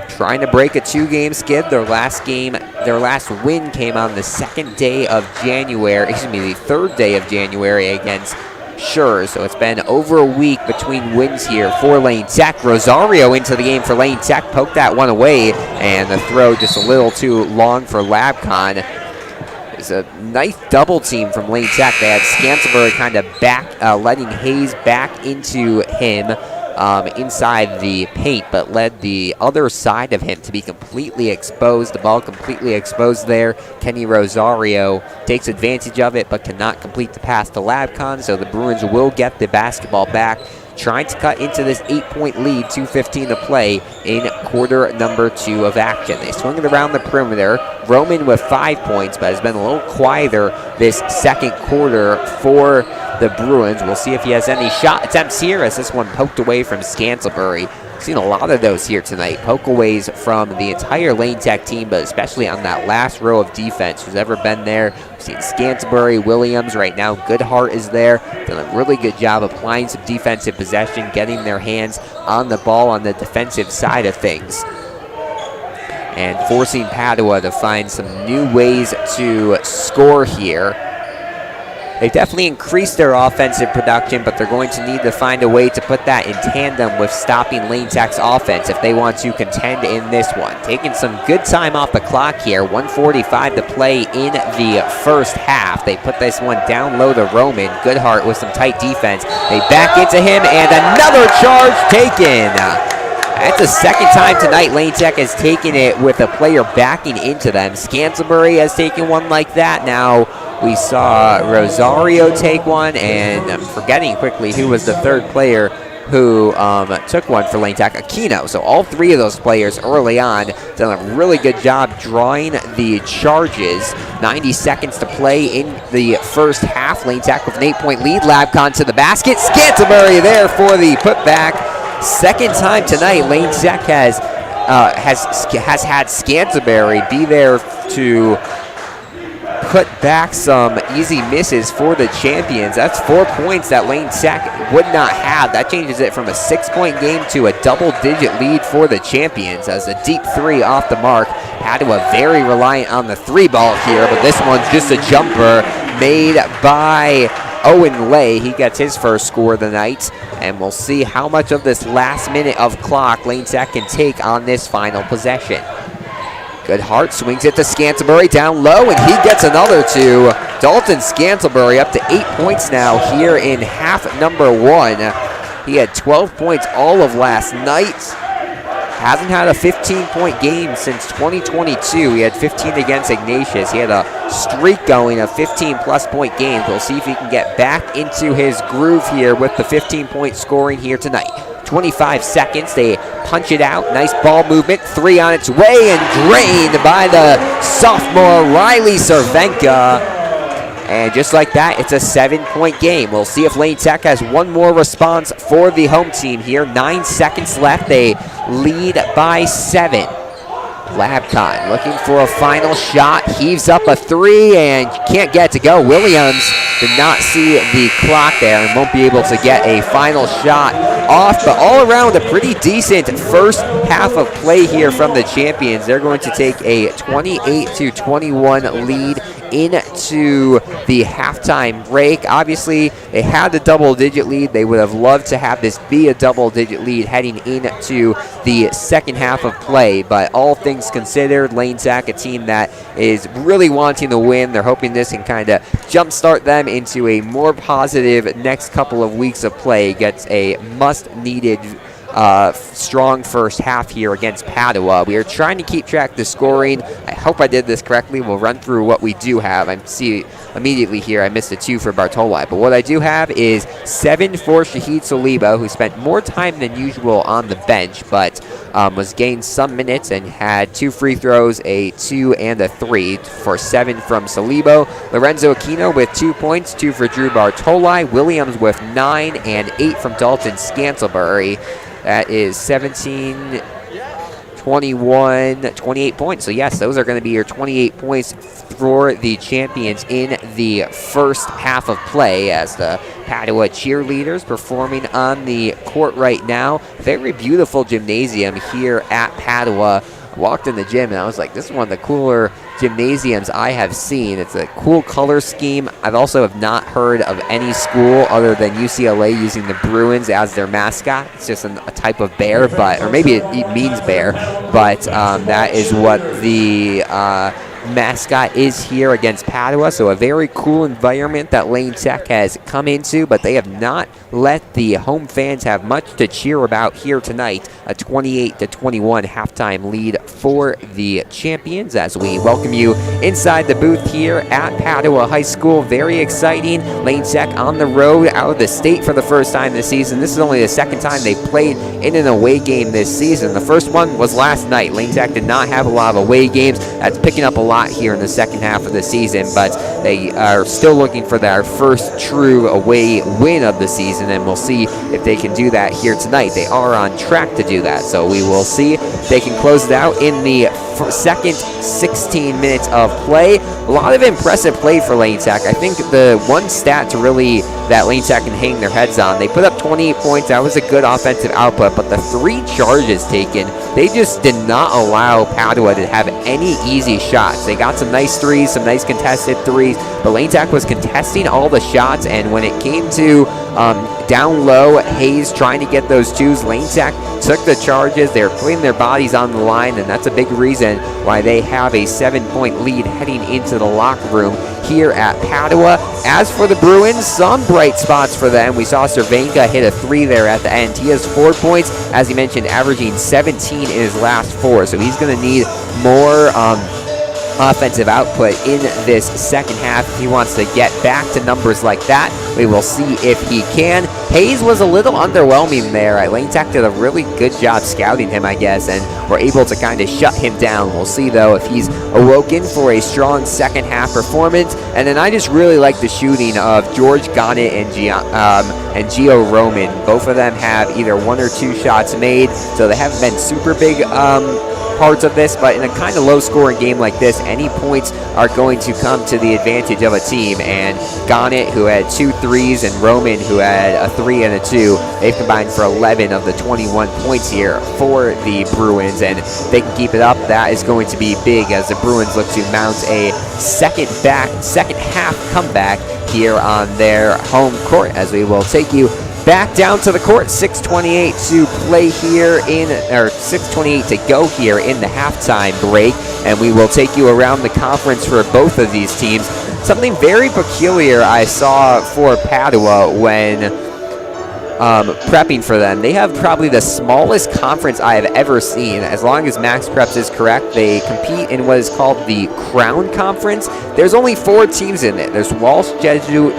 Trying to break a 2-game skid. Their last win came on the 2nd day of January, the 3rd day of January against Sure. So it's been over a week between wins here for Lane Tech. Rosario into the game for Lane Tech, poked that one away, and the throw just a little too long for LabCon. It's a nice double team from Lane Tech. They had Scantlebury kind of letting Hayes back into him inside the paint, but led the other side of him to be completely exposed. The ball completely exposed there. Kenny Rosario takes advantage of it, but cannot complete the pass to LabCon, so the Bruins will get the basketball back, trying to cut into this 8-point lead, 2:15 to play in quarter number 2 of action. They swing it around the perimeter. Roman with 5 points, but has been a little quieter this second quarter for the Bruins. We'll see if he has any shot attempts here, as this one poked away from Scantlebury. Seen a lot of those here tonight. Pokeaways from the entire Lane Tech team, but especially on that last row of defense. Who's ever been there? We've seen Scantlebury, Williams. Right now, Goodhart is there. Done a really good job applying some defensive possession, getting their hands on the ball on the defensive side of things, and forcing Padua to find some new ways to score here. They've definitely increased their offensive production, but they're going to need to find a way to put that in tandem with stopping Lane Tech's offense if they want to contend in this one. Taking some good time off the clock here. 1:45 to play in the first half. They put this one down low to Roman. Goodhart with some tight defense. They back into him, and another charge taken. That's the second time tonight Lane Tech has taken it with a player backing into them. Scantlebury has taken one like that. Now we saw Rosario take one, and I'm forgetting quickly who was the third player who took one for Lane Tech, Aquino. So all three of those players early on done a really good job drawing the charges. 90 seconds to play in the first half. Lane Tech with an 8-point lead. LabCon to the basket. Scantlebury there for the putback. Second time tonight Lane Tech has had Scantlebury be there to put back some easy misses for the champions. That's 4 points that Lane Tech would not have. That changes it from a 6-point game to a double-digit lead for the champions, as a deep three off the mark. Padua very reliant on the three ball here, but this one's just a jumper made by Owen Lay. He gets his first score of the night, and we'll see how much of this last minute of clock Lane Tech can take on this final possession. Goodhart swings it to Scantlebury down low, and he gets another two. Dalton Scantlebury up to 8 points now here in half number 1. He had 12 points all of last night. Hasn't had a 15-point game since 2022. He had 15 against Ignatius. He had a streak going of 15-plus point games. We'll see if he can get back into his groove here with the 15-point scoring here tonight. 25 seconds, they punch it out. Nice ball movement, three on its way, and drained by the sophomore Riley Cervenka. And just like that, it's a 7-point game. We'll see if Lane Tech has one more response for the home team here. 9 seconds left. They lead by 7. LabCon looking for a final shot. Heaves up a three and can't get it to go. Williams did not see the clock there and won't be able to get a final shot off. But all around, a pretty decent first half of play here from the champions. They're going to take a 28-21 lead into the halftime break. Obviously, they had a double-digit lead. They would have loved to have this be a double-digit lead heading into the second half of play. But all things considered, Lane Tech, a team that is really wanting to win. They're hoping this can kind of jumpstart them into a more positive next couple of weeks of play. Gets a much-needed strong first half here against Padua. We are trying to keep track of the scoring. I hope I did this correctly. We'll run through what we do have. I see immediately here I missed a 2 for Bartoli, but what I do have is 7 for Shahid Saliba, who spent more time than usual on the bench, but was gained some minutes and had 2 free throws, a 2 and a 3 for 7 from Salibo. Lorenzo Aquino with 2 points, 2 for Drew Bartoli. Williams with 9 and 8 from Dalton Scantlebury. That is 17, 21, 28 points. So yes, those are going to be your 28 points for the champions in the first half of play, as the Padua cheerleaders performing on the court right now. Very beautiful gymnasium here at Padua. I walked in the gym and I was like, this is one of the cooler gymnasiums I have seen. It's a cool color scheme. I've also have not heard of any school other than UCLA using the Bruins as their mascot. It's just a type of bear, but, or maybe it means bear, but that is what the mascot is here against Padua. So a very cool environment that Lane Tech has come into, but they have not let the home fans have much to cheer about here tonight. A 28-21 halftime lead for the champions as we welcome you inside the booth here at Padua High School. Very exciting. Lane Tech on the road out of the state for the first time this season. This is only the second time they've played in an away game this season. The first one was last night. Lane Tech did not have a lot of away games. That's picking up a lot here in the second half of the season, but they are still looking for their first true away win of the season, and we'll see if they can do that here tonight. They are on track to do that, so we will see if they can close it out in the second 16 minutes of play. A lot of impressive play for Lane Tech. I think the one stat to really that Lane Tech can hang their heads on, they put up 28 points. That was a good offensive output, but the 3 charges taken, they just did not allow Padua to have any easy shots. They got some nice threes, some nice contested threes, but Lane Tech was contesting all the shots, and when it came to down low, Hayes trying to get those 2s, Lane Tech took the charges. They're putting their bodies on the line, and that's a big reason why they have a 7-point lead heading into the locker room here at Padua. As for the Bruins, some bright spots for them. We saw Cervenka hit a 3 there at the end. He has 4 points, as he mentioned, averaging 17 in his last 4, so he's going to need more offensive output in this second half if he wants to get back to numbers like that. We will see if he can. Hayes was a little underwhelming there. Lane Tech did a really good job scouting him, I guess, and were able to kind of shut him down. We'll see, though, if he's awoken for a strong second half performance. And then I just really like the shooting of George Gonnet and Gio Roman. Both of them have either 1 or 2 shots made, so they haven't been super big parts of this, but in a kind of low-scoring game like this, any points are going to come to the advantage of a team. And Gonnet, who had 2 threes, and Roman, who had a 3 and a 2, they've combined for 11 of the 21 points here for the Bruins, and if they can keep it up, that is going to be big as the Bruins look to mount a second half comeback here on their home court, as we will take you back down to the court. 6:28 to play here or 6:28 to go here in the halftime break, and we will take you around the conference for both of these teams. Something very peculiar I saw for Padua when prepping for them. They have probably the smallest conference I have ever seen. As long as Max Preps is correct, they compete in what is called the Crown Conference. There's only 4 teams in it. There's Walsh Jesuit,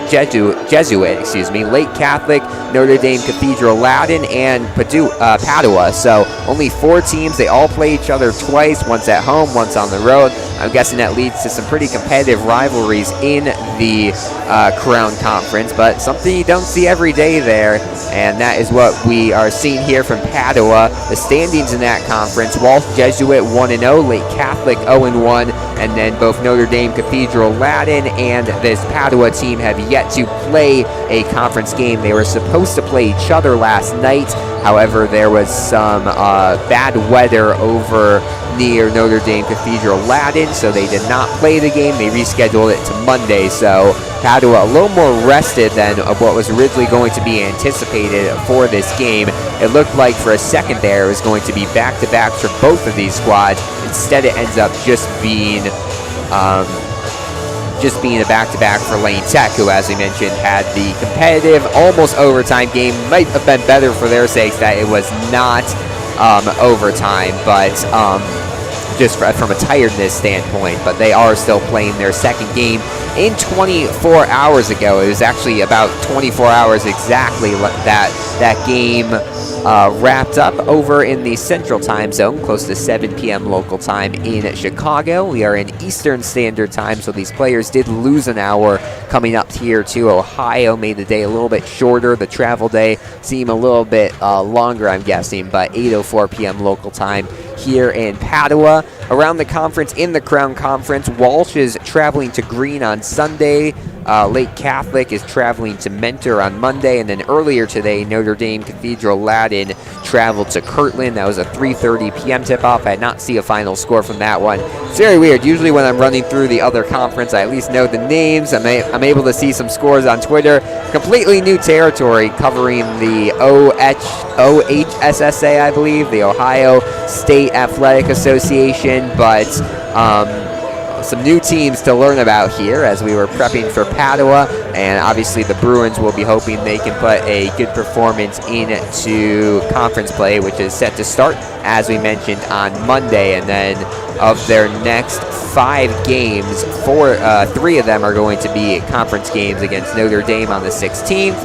Lake Catholic, Notre Dame Cathedral Latin, and Padua. So only 4 teams. They all play each other twice, once at home, once on the road. I'm guessing that leads to some pretty competitive rivalries in the Crown Conference, but something you don't see every day there. And that is what we are seeing here from Padua. The standings in that conference: Walsh Jesuit 1-0, Lake Catholic 0-1, and then both Notre Dame Cathedral Latin and this Padua team have yet to play a conference game. They were supposed to play each other last night. However, there was some bad weather over near Notre Dame Cathedral Latin, so they did not play the game. They rescheduled it to Monday, so Padua a little more rested than what was originally going to be anticipated for this game. It looked like for a second there it was going to be back-to-backs for both of these squads. Instead, it ends up just being a back-to-back for Lane Tech, who, as we mentioned, had the competitive, almost overtime game. Might have been better for their sakes that it was not overtime, but just from a tiredness standpoint, but they are still playing their second game in 24 hours ago. It was actually about 24 hours exactly that game wrapped up over in the Central Time Zone, close to 7 p.m. local time in Chicago. We are in Eastern Standard Time, so these players did lose an hour coming up here to Ohio. Made the day a little bit shorter. The travel day seemed a little bit longer, I'm guessing, but 8:04 p.m. local time here in Padua. Around the conference, in the Crown Conference, Walsh is traveling to Greene on Sunday. Lake Catholic is traveling to Mentor on Monday, and then earlier today, Notre Dame Cathedral Latin traveled to Kirtland. That was a 3:30 p.m. tip-off. I did not see a final score from that one. It's very weird. Usually when I'm running through the other conference, I at least know the names. I'm able to see some scores on Twitter. Completely new territory covering the OHSSA, I believe, the Ohio State Athletic Association, but some new teams to learn about here as we were prepping for Padua, and obviously the Bruins will be hoping they can put a good performance into conference play, which is set to start, as we mentioned, on Monday. And then of their next 5 games, 3 of them are going to be conference games against Notre Dame on the 16th,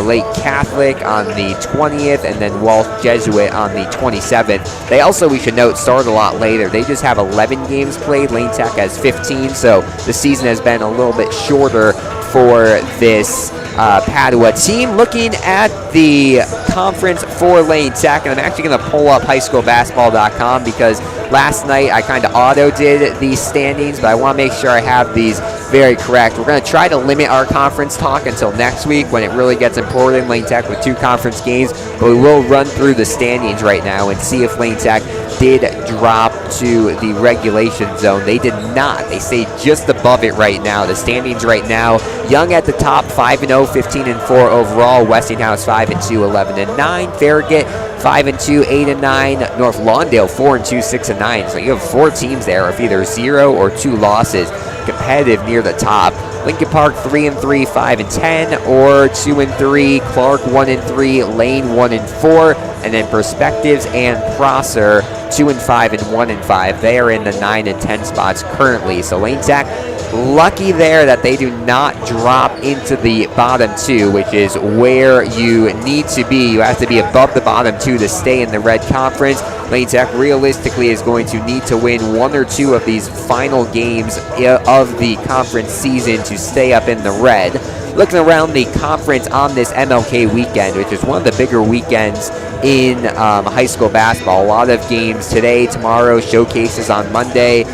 Lake Catholic on the 20th, and then Walsh Jesuit on the 27th. They also, we should note, start a lot later. They just have 11 games played. Lane Tech has 15, so the season has been a little bit shorter for this Padua team. Looking at the conference for Lane Tech, and I'm actually going to pull up highschoolbasketball.com because last night I kind of auto-did these standings, but I want to make sure I have these very correct. We're going to try to limit our conference talk until next week when it really gets important. Lane Tech with 2 conference games, but we will run through the standings right now and see if Lane Tech did drop to the regulation zone. They did not. They stay just above it right now. The standings right now, Young at the top, 5-0, 15-4 overall. Westinghouse 5-2, 11-9. Farragut 5-2, 8-9. North Lawndale 4-2, 6-9. So you have 4 teams there with either 0 or 2 losses, competitive near the top. Lincoln Park 3-3, 5-10, or 2-3. Clark 1-3, Lane 1-4, and then Perspectives and Prosser 2-5 and 1-5. They are in the 9 and 10 spots currently. So Lane Tech lucky there that they do not drop into the bottom 2, which is where you need to be. You have to be above the bottom 2 to stay in the red conference. Lane Tech realistically is going to need to win 1 or 2 of these final games of the conference season to stay up in the red. Looking around the conference on this MLK weekend, which is one of the bigger weekends in high school basketball. A lot of games today, tomorrow, showcases on Monday.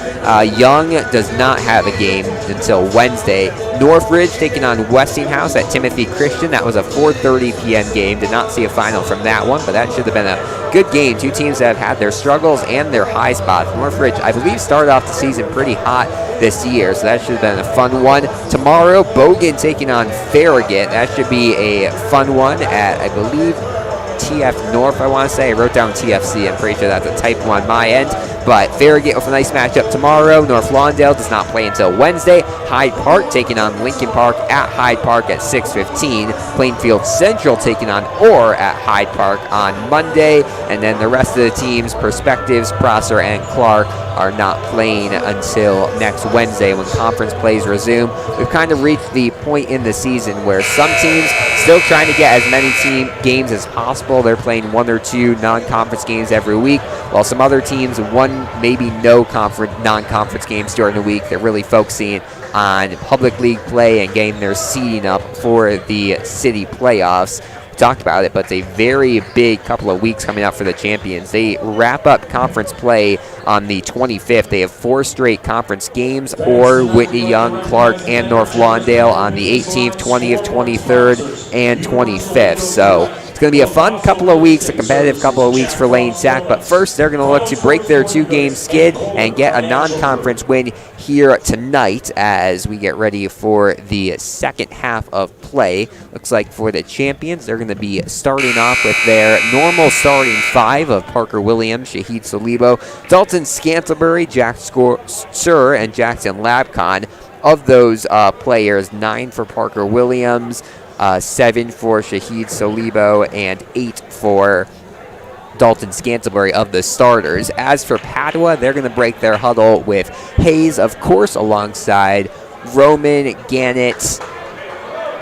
Young does not have a game until Wednesday. Northridge taking on Westinghouse at Timothy Christian. That was a 4:30 p.m. game. Did not see a final from that one, but that should have been a good game. 2 teams that have had their struggles and their high spots. Northridge, I believe, started off the season pretty hot this year, so that should have been a fun one. Tomorrow, Bogan taking on Farragut. That should be a fun one at, I believe, TF North, I want to say. I wrote down TFC. I'm pretty sure that's a typo on my end. But Farragut with a nice matchup tomorrow. North Lawndale does not play until Wednesday. Hyde Park taking on Lincoln Park at Hyde Park at 6:15. Plainfield Central taking on Orr at Hyde Park on Monday. And then the rest of the teams, Perspectives, Prosser, and Clark, are not playing until next Wednesday when conference plays resume. We've kind of reached the point in the season where some teams still trying to get as many team games as possible. They're playing 1 or 2 non-conference games every week, while some other teams, 1, maybe no non-conference games during the week. They're really focusing on public league play and getting their seeding up for the city playoffs. Talked about it, but it's a very big couple of weeks coming up for the champions. They wrap up conference play on the 25th. They have 4 straight conference games, or Whitney Young, Clark, and North Lawndale on the 18th, 20th, 23rd, and 25th. So it's going to be a fun couple of weeks, a competitive couple of weeks for Lane Tech. But first, they're going to look to break their 2-game skid and get a non-conference win here tonight as we get ready for the second half of play. Looks like for the champions, they're going to be starting off with their normal starting 5 of Parker Williams, Shahid Salibo, Dalton Scantlebury, Jack Sir, and Jackson Labcon. Of those players, 9 for Parker Williams, 7 for Shahid Salibo, and 8 for Dalton Scantlebury of the starters. As for Padua, they're going to break their huddle with Hayes, of course, alongside Roman, Gannett,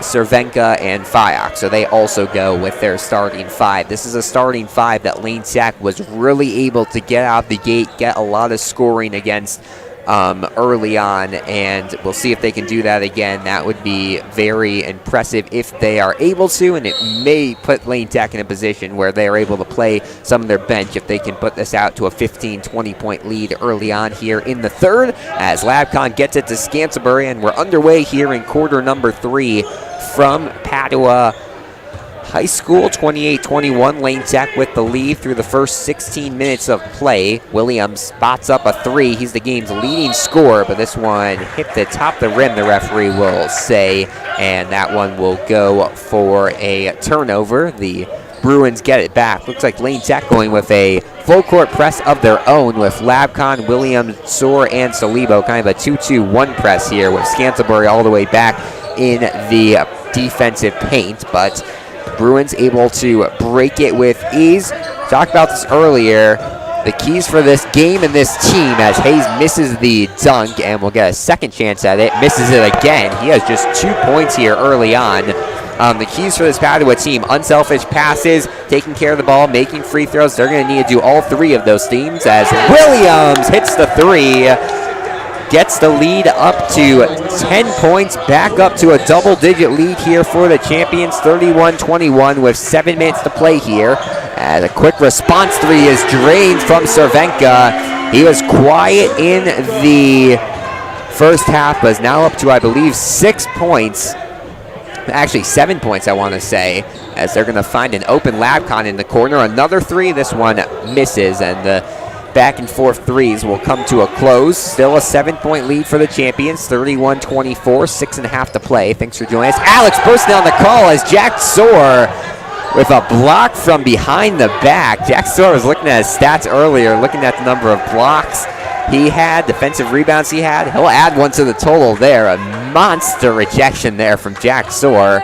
Cervenka, and Fayok. So they also go with their starting 5. This is a starting 5 that Lane Tech was really able to get out the gate, get a lot of scoring against early on, and we'll see if they can do that again. That would be very impressive if they are able to, and it may put Lane Tech in a position where they are able to play some of their bench if they can put this out to a 15-20 point lead early on here in the third, as Labcon gets it to Scantlebury, and we're underway here in quarter number 3 from Padua High School. 28-21, Lane Tech with the lead through the first 16 minutes of play. Williams spots up a 3. He's the game's leading scorer, but this one hit the top of the rim, the referee will say, and that one will go for a turnover. The Bruins get it back. Looks like Lane Tech going with a full court press of their own with Labcon, Williams, Soar, and Salibo. Kind of a 2-2-1 press here with Scantlebury all the way back in the defensive paint, but Bruins able to break it with ease. Talked about this earlier. The keys for this game and this team, as Hayes misses the dunk and will get a second chance at it. Misses it again. He has just 2 points here early on. The keys for this Padua team: unselfish passes, taking care of the ball, making free throws. They're going to need to do all 3 of those things, as Williams hits the 3. Gets the lead up to 10 points, back up to a double-digit lead here for the champions, 31-21 with 7 minutes to play here. As a quick response 3 is drained from Cervenka. He was quiet in the first half, but is now up to, I believe, 6 points. Actually, 7 points, I want to say, as they're going to find an open Labcon in the corner. Another 3. This one misses, and the back and forth 3s will come to a close. Still a 7-point lead for the champions, 31-24, 6.5 to play. Thanks for joining us. Alex posting on the call as Jack Soar with a block from behind the back. Jack Soar was looking at his stats earlier, looking at the number of blocks he had, defensive rebounds he had. He'll add one to the total there. A monster rejection there from Jack Soar,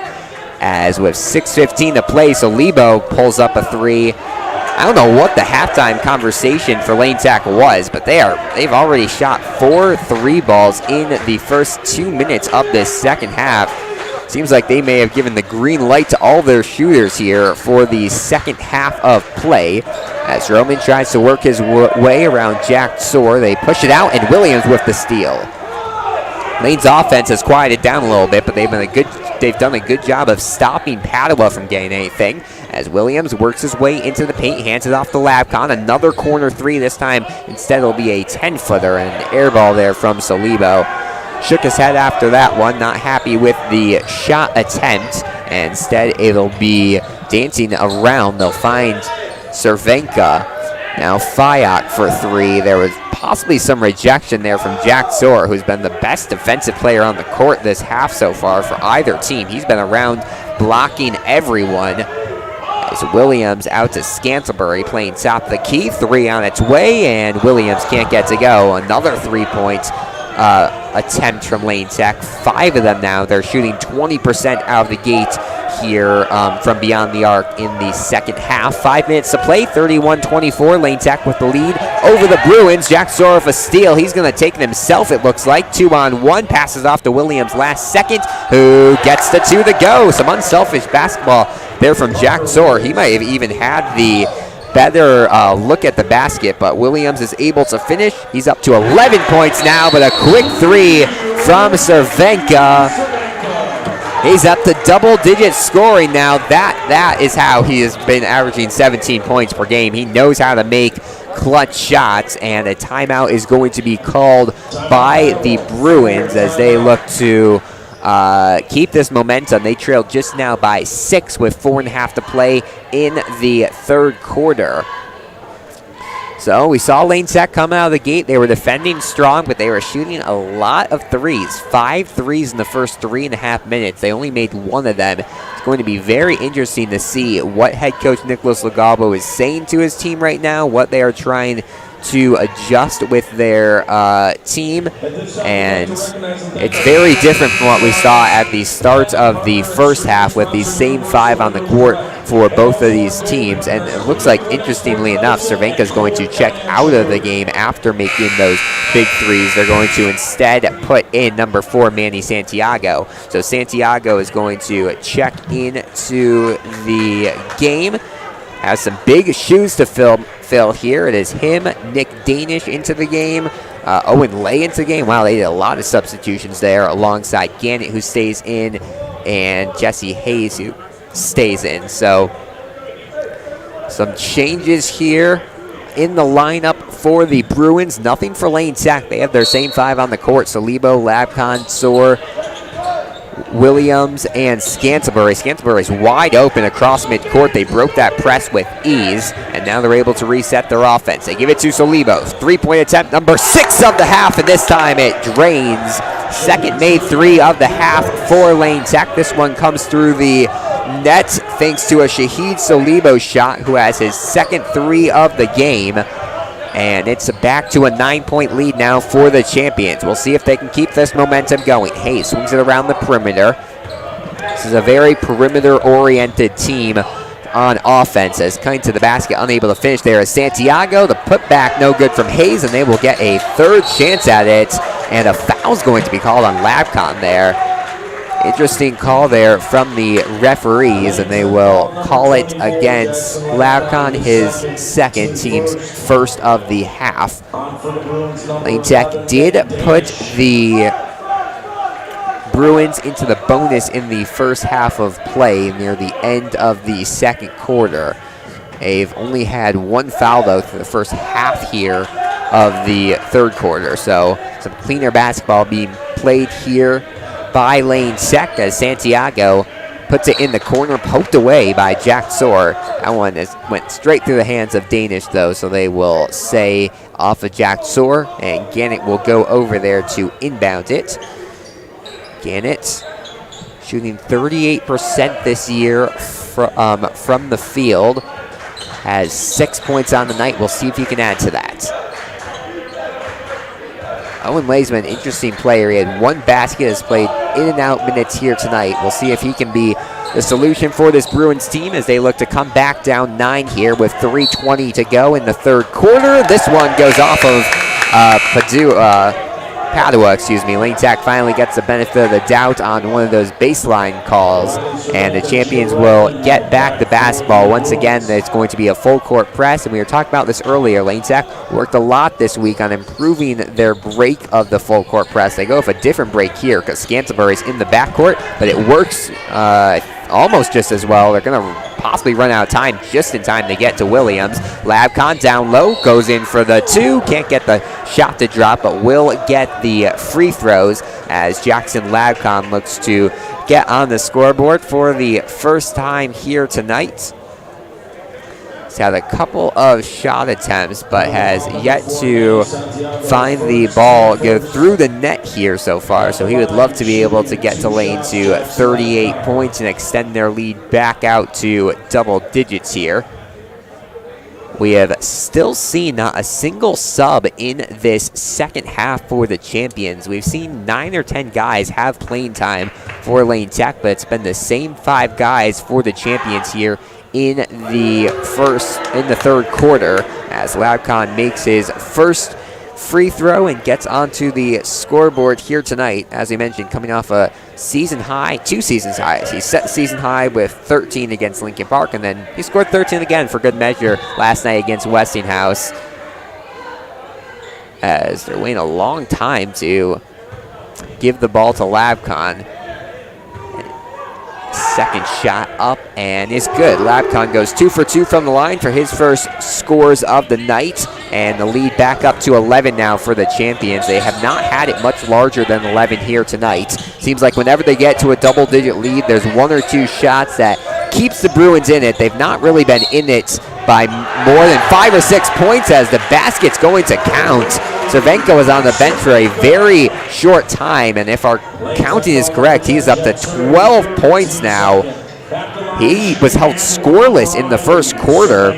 as with 6:15 to play, so Lebo pulls up a 3. I don't know what the halftime conversation for Lane Tech was, but they've already shot 4 3 balls in the first 2 minutes of this second half. Seems like they may have given the green light to all their shooters here for the second half of play. As Roman tries to work his way around Jack Soar, they push it out, and Williams with the steal. Lane's offense has quieted down a little bit, but they've done a good job of stopping Padua from getting anything, as Williams works his way into the paint, hands it off to Labcon. Another corner 3. This time, instead, it'll be a 10-footer, and an air ball there from Salibo. Shook his head after that one, not happy with the shot attempt, and instead it'll be dancing around. They'll find Cervenka. Now Fayok for 3. There was possibly some rejection there from Jack Soar, who's been the best defensive player on the court this half so far for either team. He's been around blocking everyone. As Williams out to Scantlebury, playing top of the key. 3 on its way, and Williams can't get to go. Another 3-point attempt from Lane Tech. 5 of them now. They're shooting 20% out of the gate here from beyond the arc in the second half. 5 minutes to play, 31-24. Lane Tech with the lead over the Bruins. Jack Soar with a steal. He's going to take it himself, it looks like. 2-on-1. Passes off to Williams last second, who gets the 2 to go. Some unselfish basketball there from Jack Soar. He might have even had the better look at the basket, but Williams is able to finish. He's up to 11 points now, but a quick 3 from Cervenka. He's up to double-digit scoring now. That is how he has been averaging 17 points per game. He knows how to make clutch shots, and a timeout is going to be called by the Bruins as they look to keep this momentum. They trailed just now by 6 with 4.5 to play in the third quarter. So we saw Lane Tech come out of the gate. They were defending strong, but they were shooting a lot of 3s. 5 3s in the first 3.5 minutes. They only made 1 of them. It's going to be very interesting to see what head coach Nicholas Legalbo is saying to his team right now, what they are trying to adjust with their team, and it's very different from what we saw at the start of the first half with these same 5 on the court for both of these teams. And it looks like, interestingly enough, Cervenka's going to check out of the game after making those big threes. They're going to instead put in number 4, Manny Santiago. So Santiago is going to check into the game. Has some big shoes to fill here. It is him, Nick Danish into the game, Owen Lay into the game. Wow, they did a lot of substitutions there alongside Gannett, who stays in, and Jesse Hayes, who stays in. So some changes here in the lineup for the Bruins. Nothing for Lane Tech. They have their same 5 on the court. Salibo, Labcon, Soar, Williams, and Scantlebury. Scantlebury's wide open across midcourt. They broke that press with ease, and now they're able to reset their offense. They give it to Salibo. 3-point attempt, number 6 of the half, and this time it drains. Second made 3 of the half for Lane Tech. This one comes through the net thanks to a Shahid Salibo shot, who has his second 3 of the game. And it's back to a 9-point lead now for the champions. We'll see if they can keep this momentum going. Hayes swings it around the perimeter. This is a very perimeter-oriented team on offense, as coming to the basket, unable to finish there is Santiago. The putback no good from Hayes, and they will get a third chance at it. And a foul's going to be called on Labcon there. Interesting call there from the referees, and they will call it against Labcon, his second, team's first of the half. Lane Tech did put the Bruins into the bonus in the first half of play near the end of the second quarter. They've only had 1 foul, though, for the first half here of the third quarter. So some cleaner basketball being played here by Lane Tech, as Santiago puts it in the corner, poked away by Jack Soar. That one went straight through the hands of Danish, though, so they will say off of Jack Soar, and Gannett will go over there to inbound it. Gannett shooting 38% this year from the field, has 6 points on the night. We'll see if he can add to that. Owen Lay's been an interesting player. He had 1 basket, has played in and out minutes here tonight. We'll see if he can be the solution for this Bruins team as they look to come back down 9 here with 3:20 to go in the third quarter. This one goes off of Padua, excuse me. Lane Tech finally gets the benefit of the doubt on one of those baseline calls, and the champions will get back the basketball. Once again, it's going to be a full court press, and we were talking about this earlier. Lane Tech worked a lot this week on improving their break of the full court press. They go with a different break here because Scantlebury's in the backcourt, but it works almost just as well. They're going to possibly run out of time just in time to get to Williams. Labcon down low, goes in for the 2. Can't get the shot to drop, but will get the free throws as Jackson Labcon looks to get on the scoreboard for the first time here tonight. He's had a couple of shot attempts, but has yet to find the ball go through the net here so far. So he would love to be able to get to Lane to 38 points and extend their lead back out to double digits here. We have still seen not a single sub in this second half for the champions. We've seen 9 or 10 guys have playing time for Lane Tech, but it's been the same 5 guys for the champions here in the third quarter, as Labcon makes his first free throw and gets onto the scoreboard here tonight. As we mentioned, coming off a season high, 2 seasons highs. He set the season high with 13 against Lincoln Park, and then he scored 13 again for good measure last night against Westinghouse, as they're waiting a long time to give the ball to Labcon. Second shot up and is good. Labcon goes 2 for 2 from the line for his first scores of the night, and the lead back up to 11 now for the champions. They have not had it much larger than 11 here tonight. Seems like whenever they get to a double-digit lead, there's 1 or 2 shots that keeps the Bruins in it. They've not really been in it by more than 5 or 6 points, as the basket's going to count. Cervenka was on the bench for a very short time, and if our counting is correct, he's up to 12 points now. He was held scoreless in the first quarter,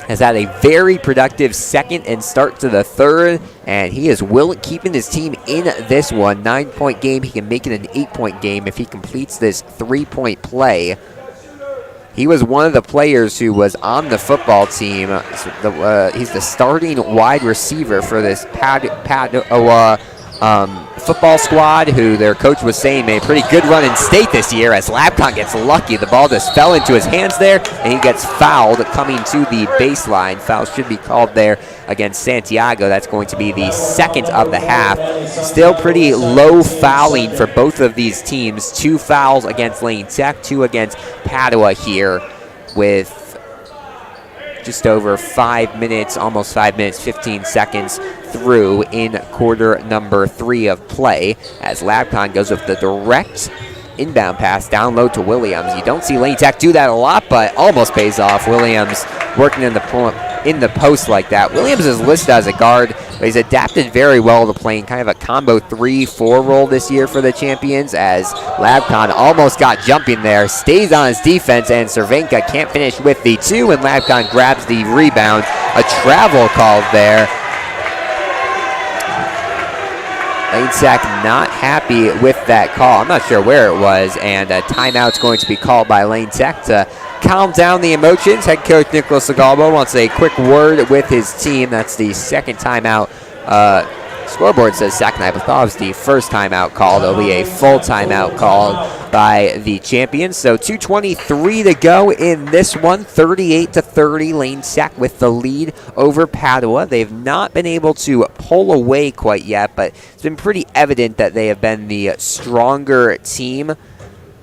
has had a very productive second and start to the third, and he is keeping his team in this one. 9-point game. He can make it an 8-point game if he completes this 3-point play. He was one of the players who was on the football team. He's the starting wide receiver for this Padua football squad, who their coach was saying made a pretty good run in state this year. As Labcon gets lucky, the ball just fell into his hands there, and he gets fouled coming to the baseline. Foul should be called there against Santiago. That's going to be the second of the half. Still pretty low fouling for both of these teams. 2 fouls against Lane Tech, 2 against Padua here, with just over 5 minutes, almost 5 minutes, 15 seconds through in quarter number 3 of play, as Labcon goes with the direct inbound pass down low to Williams. You don't see Lane Tech do that a lot, but almost pays off. Williams working in the post like that. Williams is listed as a guard, but he's adapted very well to playing kind of a combo 3-4 role this year for the Champions, as Labcon almost got jumping there, stays on his defense, and Cervenka can't finish with the 2, and Labcon grabs the rebound. A travel called there. Lane Tech not happy with that call. I'm not sure where it was, and a timeout's going to be called by Lane Tech to calm down the emotions. Head coach Nicholas Lagalbo wants a quick word with his team. That's the second timeout. Scoreboard says second. I thought it was the first timeout called. It'll be a full timeout called by the Champions. So 2:23 to go in this one. 38-30. Lane Tech with the lead over Padua. They've not been able to pull away quite yet, but it's been pretty evident that they have been the stronger team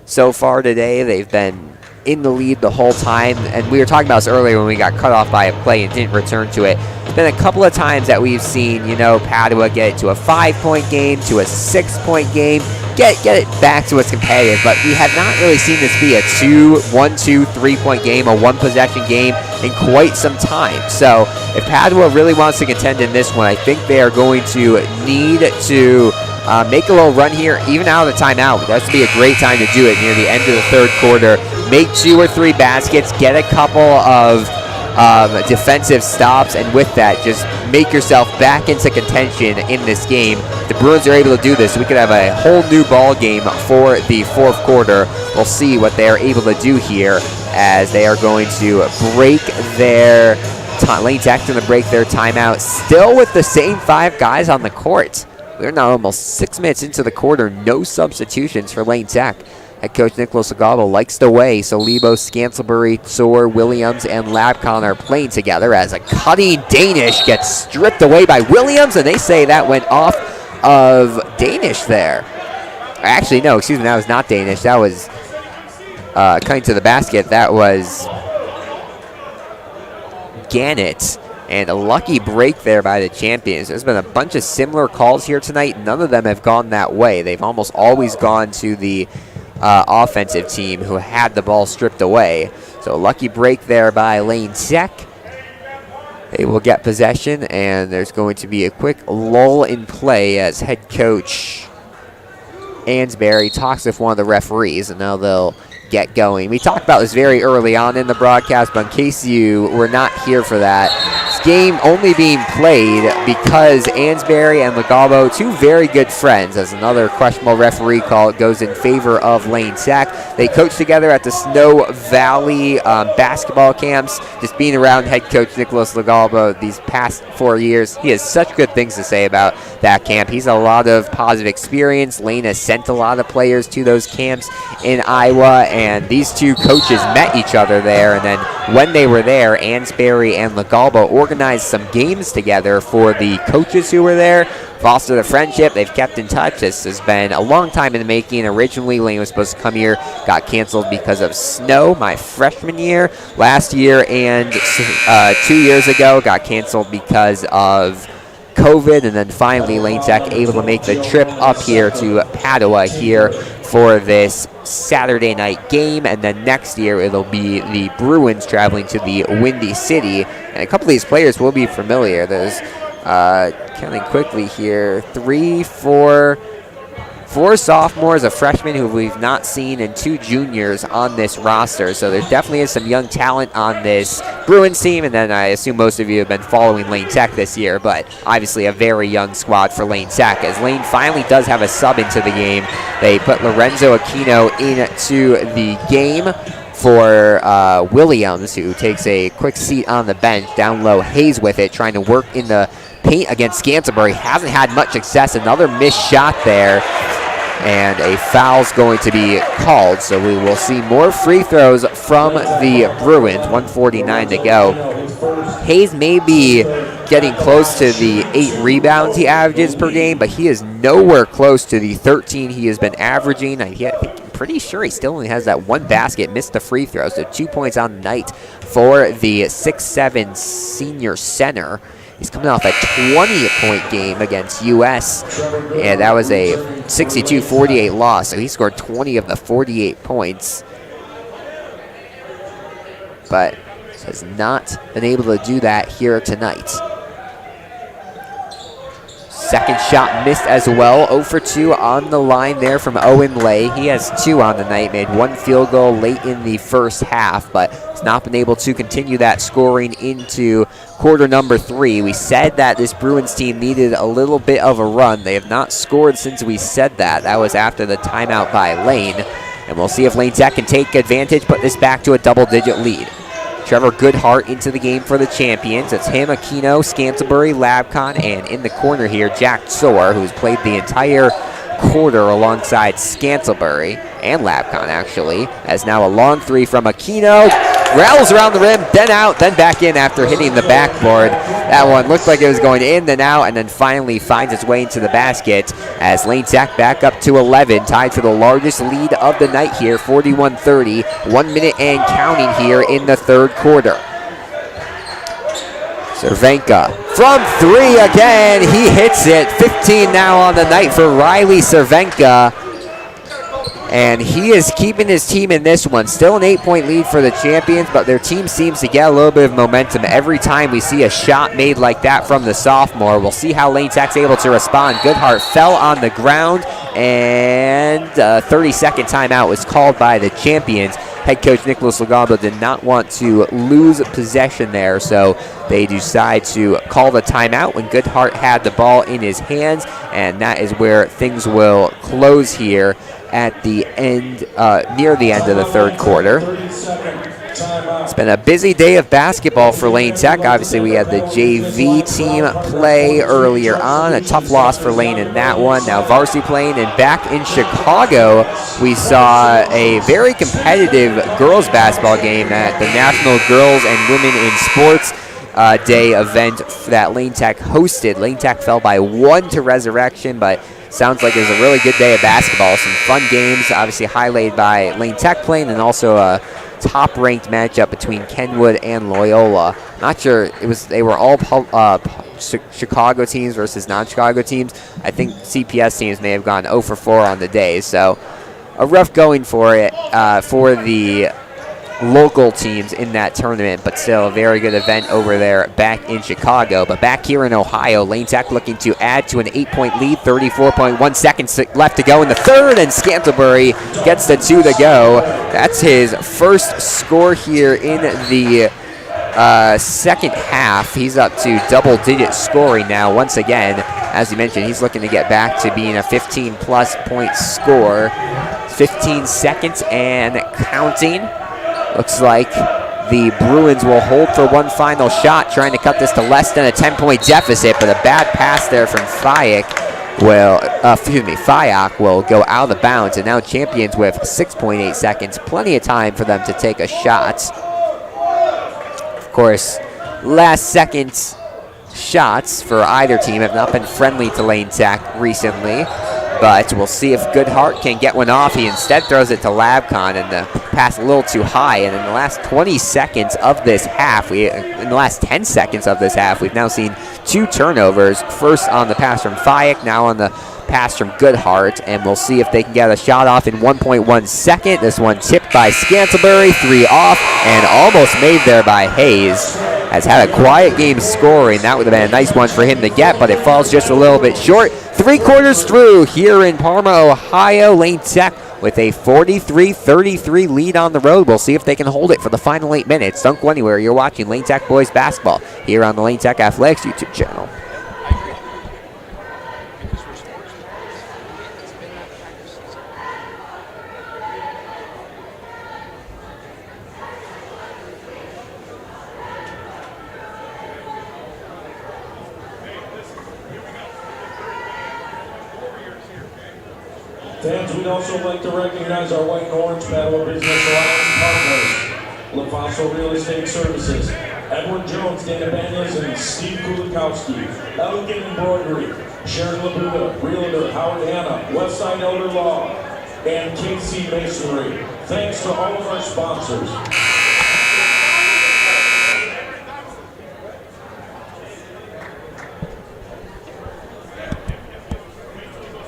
so far today. They've been in the lead the whole time, and we were talking about this earlier when we got cut off by a play and didn't return to it. It's been a couple of times that we've seen, Padua get it to a 5-point game, to a 6-point game, get it back to its competitive, but we have not really seen this be a 3-point game, a 1-possession game in quite some time. So if Padua really wants to contend in this one, I think they are going to need to make a little run here, even out of the timeout. That would be a great time to do it near the end of the third quarter. Make 2 or 3 baskets, get a couple of defensive stops, and with that, just make yourself back into contention in this game. If the Bruins are able to do this, we could have a whole new ball game for the fourth quarter. We'll see what they are able to do here, as they are going to break their Lane Tech going to break their timeout, still with the same 5 guys on the court. We're now almost 6 minutes into the quarter. No substitutions for Lane Tech. Head coach Nicholas Agavo likes the way Solibo, Scantlebury, Tsor, Williams, and Labcon are playing together, as a cutting Danish gets stripped away by Williams, and they say that went off of Danish there. Actually, no, excuse me, that was not Danish. That was cutting to the basket. That was Gannett. And a lucky break there by the Champions. There's been a bunch of similar calls here tonight. None of them have gone that way. They've almost always gone to the offensive team who had the ball stripped away. So a lucky break there by Lane Tech. They will get possession, and there's going to be a quick lull in play as head coach Ansberry talks with one of the referees, and now they'll get going. We talked about this very early on in the broadcast, but in case you were not here for that, this game only being played because Ansberry and Lagalbo, 2 very good friends, as another questionable referee call goes in favor of Lane Tech. They coached together at the Snow Valley basketball camps. Just being around head coach Nicholas Lagalbo these past 4 years, he has such good things to say about that camp. He's a lot of positive experience. Lane has sent a lot of players to those camps in Iowa, and these 2 coaches met each other there, and then when they were there, Ansberry and Lagalbo organized some games together for the coaches who were there, foster the friendship. They've kept in touch. This has been a long time in the making. Originally, Lane was supposed to come here, got canceled because of snow my freshman year. Last year and 2 years ago, got canceled because of COVID, and then finally Lane Tech able to make the trip up here to Padua here for this Saturday night game, and then next year it'll be the Bruins traveling to the Windy City, and a couple of these players will be familiar. There's counting quickly here, 3, 4, 4 sophomores, a freshman who we've not seen, and 2 juniors on this roster. So there definitely is some young talent on this Bruins team. And then I assume most of you have been following Lane Tech this year, but obviously a very young squad for Lane Tech. As Lane finally does have a sub into the game, they put Lorenzo Aquino into the game for Williams, who takes a quick seat on the bench. Down low, Hayes with it, trying to work in the paint against Scantlebury. Hasn't had much success. Another missed shot there, and a foul's going to be called. So we will see more free throws from the Bruins. 1:49 to go. Hayes may be getting close to the 8 rebounds he averages per game, but he is nowhere close to the 13 he has been averaging. I'm pretty sure he still only has that 1 basket, missed the free throw, so 2 points on the night for the 6'7" senior center. He's coming off a 20-point game against U.S., and that was a 62-48 loss, so he scored 20 of the 48 points, but has not been able to do that here tonight. Second shot missed as well. 0 for 2 on the line there from Owen Lay. He has 2 on the night, made 1 field goal late in the first half, but has not been able to continue that scoring into quarter number 3. We said that this Bruins team needed a little bit of a run. They have not scored since we said that. That was after the timeout by Lane. And we'll see if Lane Tech can take advantage, put this back to a double-digit lead. Trevor Goodhart into the game for the champions. It's him, Aquino, Scantlebury, Labcon, and in the corner here, Jack Soar, who's played the entire quarter alongside Scantlebury and Labcon, actually, as now a long 3 from Aquino. Rattles around the rim, then out, then back in after hitting the backboard. That one looked like it was going in, then out, and then finally finds its way into the basket as Lane Tech back up to 11, tied for the largest lead of the night here, 41-30. 1 minute and counting here in the third quarter. Cervenka from 3 again. He hits it. 15 now on the night for Riley Cervenka. And he is keeping his team in this one. Still an 8-point lead for the champions, but their team seems to get a little bit of momentum every time we see a shot made like that from the sophomore. We'll see how Lane Tech's able to respond. Goodhart fell on the ground, and a 30-second timeout was called by the champions. Head coach Nicholas Lagombo did not want to lose possession there, so they decide to call the timeout when Goodhart had the ball in his hands, and that is where things will close here at the end, near the end of the third quarter. It's been a busy day of basketball for Lane Tech. Obviously, we had the JV team play earlier on. A tough loss for Lane in that one. Now varsity playing, and back in Chicago, we saw a very competitive girls basketball game at the National Girls and Women in Sports Day event that Lane Tech hosted. Lane Tech fell by 1 to Resurrection, but sounds like it was a really good day of basketball. Some fun games, obviously highlighted by Lane Tech playing, and also a top-ranked matchup between Kenwood and Loyola. Not sure, they were all Chicago teams versus non-Chicago teams. I think CPS teams may have gone 0 for 4 on the day, so a rough going for it for the local teams in that tournament, but still a very good event over there back in Chicago. But back here in Ohio, Lane Tech looking to add to an 8-point lead, 34.1 seconds left to go in the third, and Scantlebury gets the 2 to go. That's his first score here in the second half. He's up to double-digit scoring now once again. As you mentioned, he's looking to get back to being a 15-plus point scorer. 15 seconds and counting. Looks like the Bruins will hold for one final shot, trying to cut this to less than a 10-point deficit, but a bad pass there from Fayok will go out of bounds, and now champions with 6.8 seconds. Plenty of time for them to take a shot. Of course, last-second shots for either team have not been friendly to Lane Tech recently. But we'll see if Goodhart can get one off. He instead throws it to Labcon, and the pass a little too high. And in the last 20 seconds of this half, in the last 10 seconds of this half, we've now seen 2 turnovers. First on the pass from Fayok, now on the pass from Goodhart. And we'll see if they can get a shot off in 1.1 second. This one tipped by Scantlebury, 3 off, and almost made there by Hayes. has had a quiet game scoring. That would have been a nice one for him to get, but it falls just a little bit short. 3/4 through here in Parma, Ohio. Lane Tech with a 43-33 lead on the road. We'll see if they can hold it for the final 8 minutes. Don't go anywhere. You're watching Lane Tech boys basketball here on the Lane Tech Athletics YouTube channel. Fans, we'd also like to recognize our White and Orange Padua Business Alliance partners, LaFaso Real Estate Services, Edward Jones, Dana Banyas, and Steve Kulikowski, Elegant Embroidery, Sharon Labuda, Realtor, Howard Hanna, Westside Elder Law, and KC Masonry. Thanks to all of our sponsors.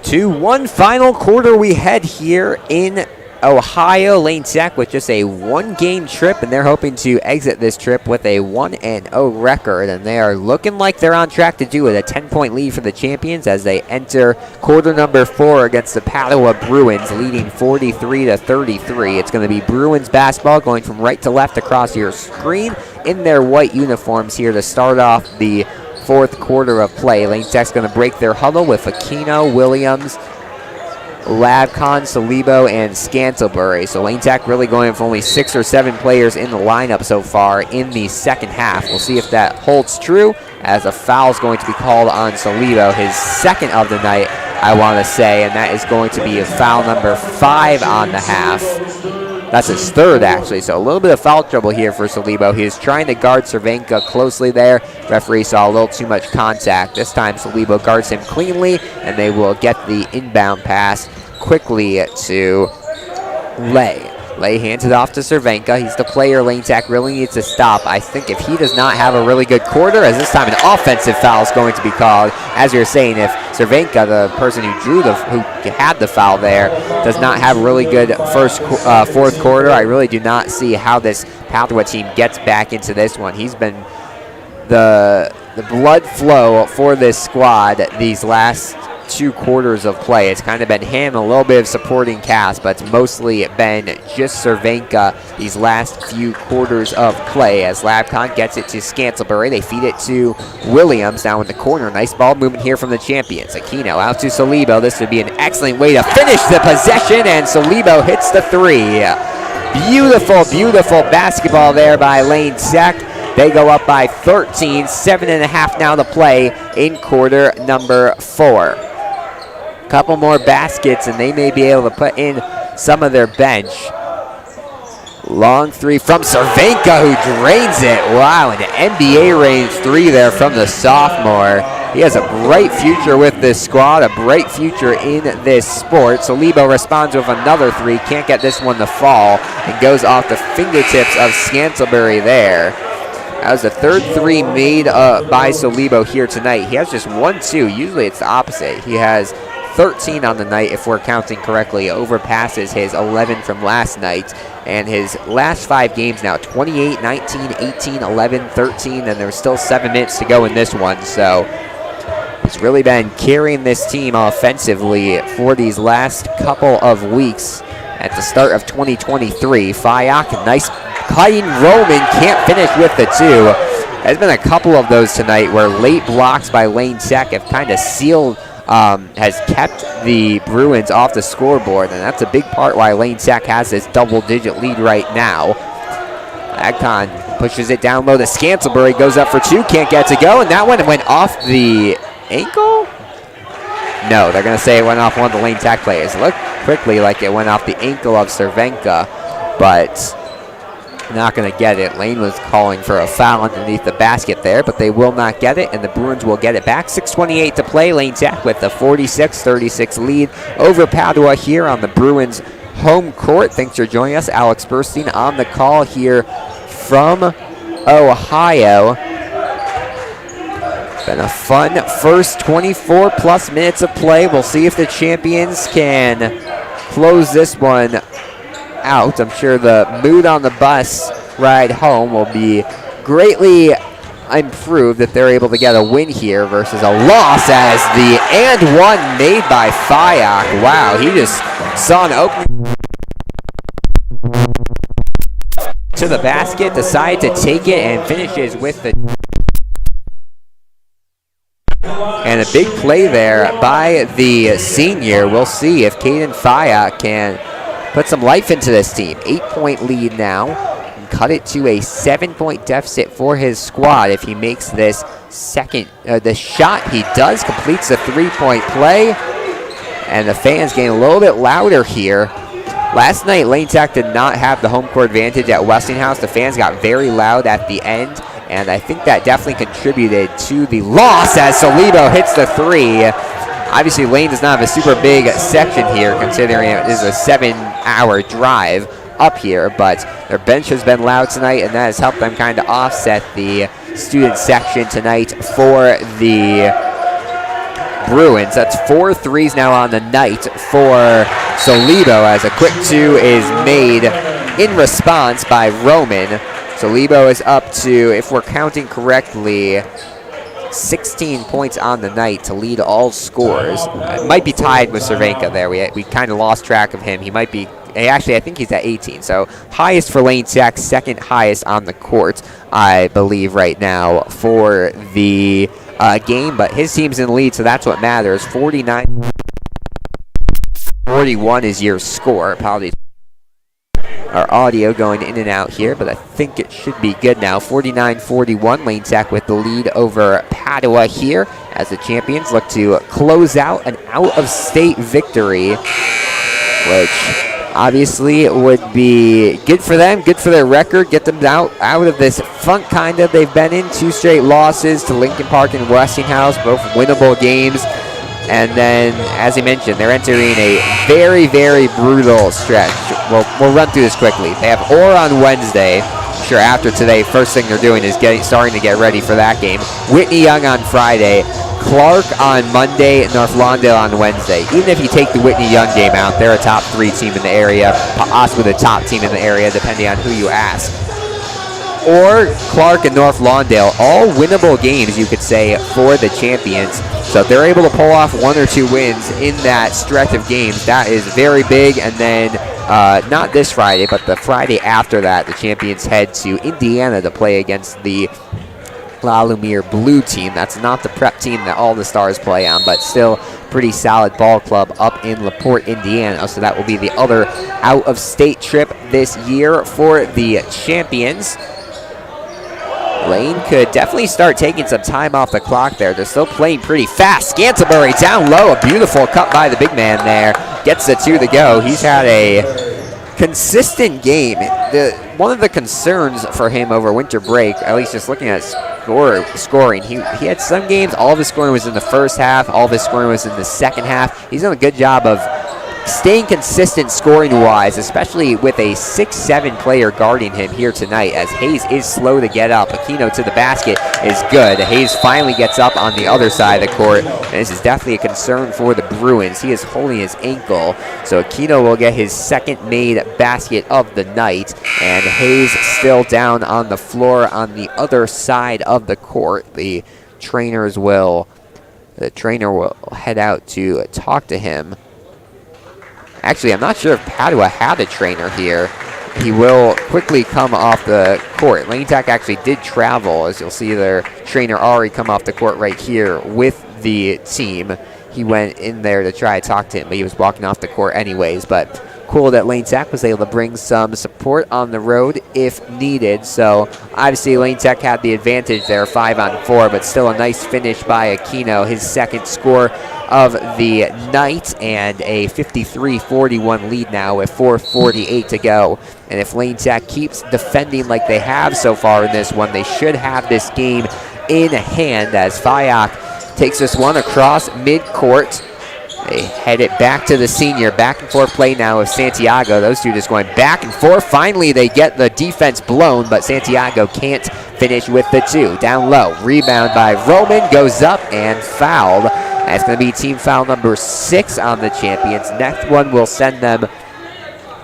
To one final quarter we head here in Ohio. Lane Tech with just a 1-game trip, and they're hoping to exit this trip with a 1-0 record, and they are looking like they're on track to do it. A 10-point lead for the champions as they enter quarter number 4 against the Padua Bruins, leading 43-33. It's going to be Bruins basketball going from right to left across your screen in their white uniforms here to start off the 4th quarter of play. Lane Tech's going to break their huddle with Aquino, Williams, Labcon, Salibo, and Scantlebury. So Lane Tech really going for only 6 or 7 players in the lineup so far in the second half. We'll see if that holds true, as a foul is going to be called on Salibo, his second of the night, I want to say, and that is going to be a foul number 5 on the half. That's his third, actually, so a little bit of foul trouble here for Salibo. He is trying to guard Cervenka closely there. Referee saw a little too much contact. This time Salibo guards him cleanly, and they will get the inbound pass quickly to Lay. Lay hands it off to Cervenka. He's the player Lane Tech really needs to stop. I think if he does not have a really good quarter, as this time an offensive foul is going to be called. As you're saying, if Cervenka, the person who had the foul there, does not have a really good fourth quarter, I really do not see how this Padua team gets back into this one. He's been the blood flow for this squad these last 2 quarters of play. It's kind of been him, a little bit of supporting cast, but it's mostly been just Cervenka these last few quarters of play, as Labcon gets it to Scantlebury. They feed it to Williams now in the corner. Nice ball movement here from the champions. Aquino out to Salibo. This would be an excellent way to finish the possession, and Salibo hits the 3. Beautiful, beautiful basketball there by Lane Tech. They go up by 13, 7.5 now to play in quarter number 4. Couple more baskets, and they may be able to put in some of their bench. Long 3 from Cervenka, who drains it. Wow, an NBA range 3 there from the sophomore. He has a bright future with this squad, a bright future in this sport. Salibo responds with another 3, can't get this one to fall, and goes off the fingertips of Scantlebury there. That was the 3rd 3 made by Salibo here tonight. He has just 1-2. Usually it's the opposite. He has 13 on the night, if we're counting correctly. Overpasses his 11 from last night. And his last 5 games now, 28, 19, 18, 11, 13, and there's still 7 minutes to go in this one. So he's really been carrying this team offensively for these last couple of weeks at the start of 2023. Fayak, nice cutting Roman, can't finish with the 2. There's been a couple of those tonight where late blocks by Lane Tech have kind of sealed, has kept the Bruins off the scoreboard, and that's a big part why Lane Tech has this double-digit lead right now. Agcon pushes it down low to Scantlebury, goes up for 2, can't get to go, and that one went off the ankle? No, they're going to say it went off one of the Lane Tech players. It looked quickly like it went off the ankle of Cervenka, but not going to get it. Lane was calling for a foul underneath the basket there, but they will not get it, and the Bruins will get it back. 6:28 to play. Lane Tech with the 46-36 lead over Padua here on the Bruins home court. Thanks for joining us. Alex Burstein on the call here from Ohio. Been a fun first 24-plus minutes of play. We'll see if the champions can close this one out. I'm sure the mood on the bus ride home will be greatly improve if they're able to get a win here versus a loss, as the and one made by Fayok. Wow, he just saw an opening to the basket, decided to take it, and finishes with the... And a big play there by the senior. We'll see if Caden Fayok can put some life into this team. 8-point lead now, and cut it to a 7-point deficit for his squad if he makes this the shot. He does, completes the 3-point play, and the fans getting a little bit louder here. Last night, Lane Tech did not have the home court advantage at Westinghouse. The fans got very loud at the end, and I think that definitely contributed to the loss as Salido hits the 3. Obviously, Lane does not have a super big section here, considering it is a 7-hour drive up here, but their bench has been loud tonight, and that has helped them kind of offset the student section tonight for the Bruins. That's 4 threes now on the night for Solibo, as a quick 2 is made in response by Roman. Solibo is up to, if we're counting correctly, 16 points on the night to lead all scores. It might be tied with Cervenka there. We kind of lost track of him. He might be, actually, I think he's at 18. So highest for Lane Tech, second highest on the court, I believe, right now for the game. But his team's in the lead, so that's what matters. 49-41 is your score. Apologies. Our audio going in and out here, but I think it should be good now. 49-41, Lane Tech with the lead over Padua here, as the champions look to close out an out-of-state victory, which obviously would be good for them, good for their record, get them out of this funk kind of they've been in. 2 straight losses to Lincoln Park and Westinghouse, both winnable games. And then, as I mentioned, they're entering a very, very brutal stretch. We'll run through this quickly. They have Orr on Wednesday. I'm sure after today, first thing they're doing is starting to get ready for that game. Whitney Young on Friday. Clark on Monday, North Lawndale on Wednesday. Even if you take the Whitney Young game out, they're a top 3 team in the area, possibly the top team in the area, depending on who you ask. Or Clark and North Lawndale, all winnable games, you could say, for the champions. So if they're able to pull off 1 or 2 wins in that stretch of games, that is very big. And then not this Friday, but the Friday after that, the champions head to Indiana to play against the La Lumiere Blue team. That's not the prep team that all the stars play on, but still pretty solid ball club up in LaPorte, Indiana. So that will be the other out-of-state trip this year for the champions. Lane could definitely start taking some time off the clock there. They're still playing pretty fast. Scantlebury down low. A beautiful cut by the big man there. Gets the 2 to go. He's had a consistent game. One of the concerns for him over winter break, at least just looking at scoring, he had some games, all of his scoring was in the first half, all of his scoring was in the second half. He's done a good job of staying consistent scoring-wise, especially with a 6'7" player guarding him here tonight, as Hayes is slow to get up. Aquino to the basket is good. Hayes finally gets up on the other side of the court, and this is definitely a concern for the Bruins. He is holding his ankle, so Aquino will get his second made basket of the night, and Hayes still down on the floor on the other side of the court. The trainer will head out to talk to him. Actually, I'm not sure if Padua had a trainer here. He will quickly come off the court. Lane Tech actually did travel, as you'll see their trainer Ari come off the court right here with the team. He went in there to try to talk to him, but he was walking off the court anyways. But cool that Lane Tech was able to bring some support on the road if needed. So obviously Lane Tech had the advantage there, 5-on-4, but still a nice finish by Aquino, his second score of the night, and a 53-41 lead now with 4:48 to go. And if Lane Tech keeps defending like they have so far in this one, they should have this game in hand, as Fayok takes this one across midcourt. They head it back to the senior. Back and forth play now with Santiago. Those two just going back and forth. Finally, they get the defense blown, but Santiago can't finish with the 2. Down low. Rebound by Roman. Goes up and fouled. That's going to be team foul number 6 on the champions. Next one will send them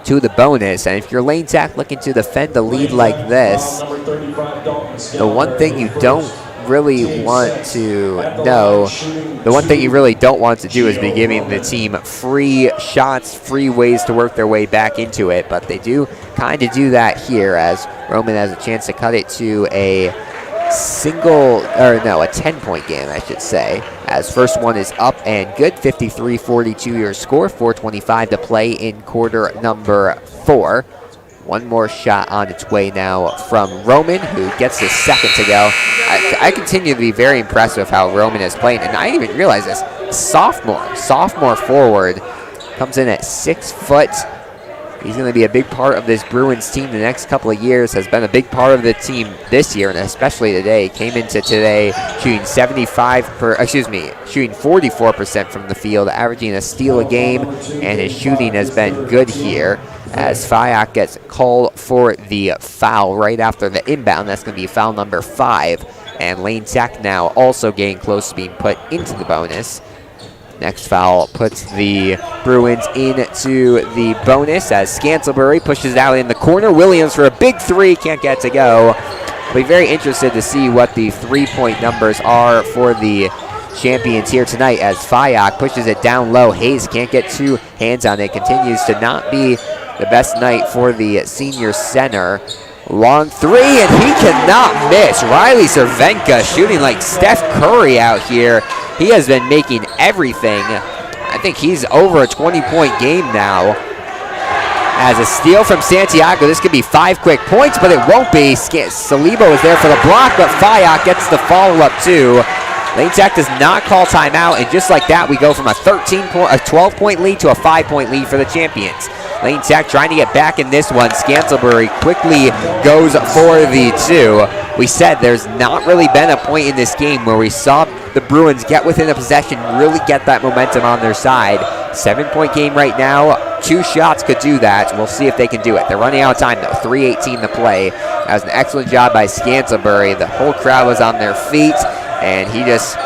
to the bonus. And if you're Lane Tech looking to defend the lead like this, the one thing you don't really want to know, the one thing you really don't want to do is be giving the team free shots, free ways to work their way back into it. But they do kind of do that here, as Roman has a chance to cut it to a 10-point game, I should say, as first one is up and good. 53-42 your score, 4:25 to play in quarter number 4. One more shot on its way now from Roman, who gets his second to go. I continue to be very impressed with how Roman is playing, and I didn't even realize this. Sophomore forward, comes in at 6 foot. He's going to be a big part of this Bruins team the next couple of years, has been a big part of the team this year, and especially today. Came into today shooting 44% from the field, averaging a steal a game, and his shooting has been good here, as Fayak gets called for the foul right after the inbound. That's going to be foul number 5, and Lane Tech now also getting close to being put into the bonus. Next foul puts the Bruins into the bonus as Scantlebury pushes out in the corner. Williams for a big 3, can't get to go. I'll be very interested to see what the 3-point numbers are for the champions here tonight, as Fayak pushes it down low. Hayes can't get 2 hands on it. Continues to not be the best night for the senior center. Long 3, and he cannot miss. Riley Cervenka shooting like Steph Curry out here. He has been making everything. I think he's over a 20-point game now. As a steal from Santiago, this could be 5 quick points, but it won't be. Salibo is there for the block, but Fayak gets the follow-up too. Lane Tech does not call timeout, and just like that, we go from a 12-point lead to a 5-point lead for the champions. Lane Tech trying to get back in this one. Scantlebury quickly goes for the 2. We said there's not really been a point in this game where we saw the Bruins get within a possession, really get that momentum on their side. 7-point game right now. 2 shots could do that. We'll see if they can do it. They're running out of time, though. 3:18 to play. That was an excellent job by Scantlebury. The whole crowd was on their feet, and he just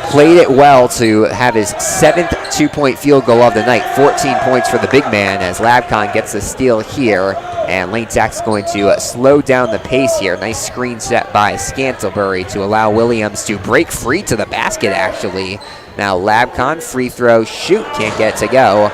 played it well to have his 7th 2-point field goal of the night. 14 points for the big man, as Labcon gets the steal here. And Lane Tech's going to slow down the pace here. Nice screen set by Scantlebury to allow Williams to break free to the basket, actually. Now Labcon, free throw, shoot, can't get to go.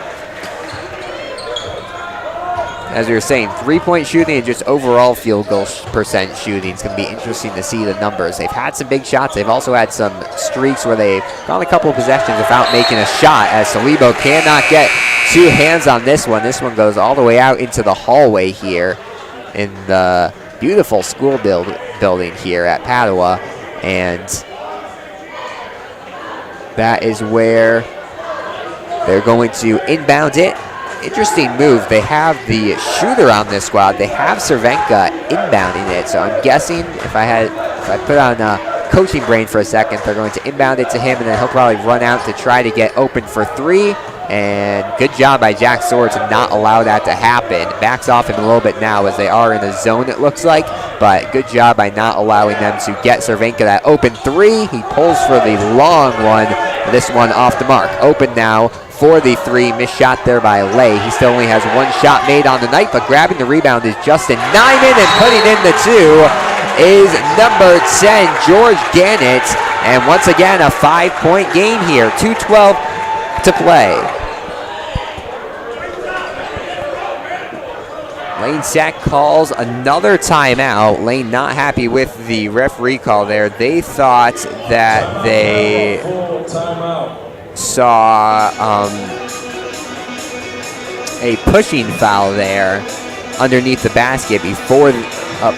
As we were saying, 3-point shooting and just overall field goal percent shooting is going to be interesting to see the numbers. They've had some big shots. They've also had some streaks where they've gone a couple of possessions without making a shot, as Salibo cannot get 2 hands on this one. This one goes all the way out into the hallway here in the beautiful school building here at Padua. And that is where they're going to inbound it. Interesting move. They have the shooter on this squad. They have Cervenka inbounding it. So I'm guessing if I put on coaching brain for a second, they're going to inbound it to him, and then he'll probably run out to try to get open for 3. And good job by Jack Sword to not allow that to happen. Backs off him a little bit now, as they are in a zone, it looks like. But good job by not allowing them to get Cervenka that open 3. He pulls for the long one. This one off the mark. Open now for the 3. Missed shot there by Lay. He still only has 1 shot made on the night, but grabbing the rebound is Justin Nyman, and putting in the 2 is number 10, George Gannett. And once again, a 5-point game here. 2:12 to play. Lane Tech calls another timeout. Lane not happy with the referee call there. They thought that they saw a pushing foul there underneath the basket before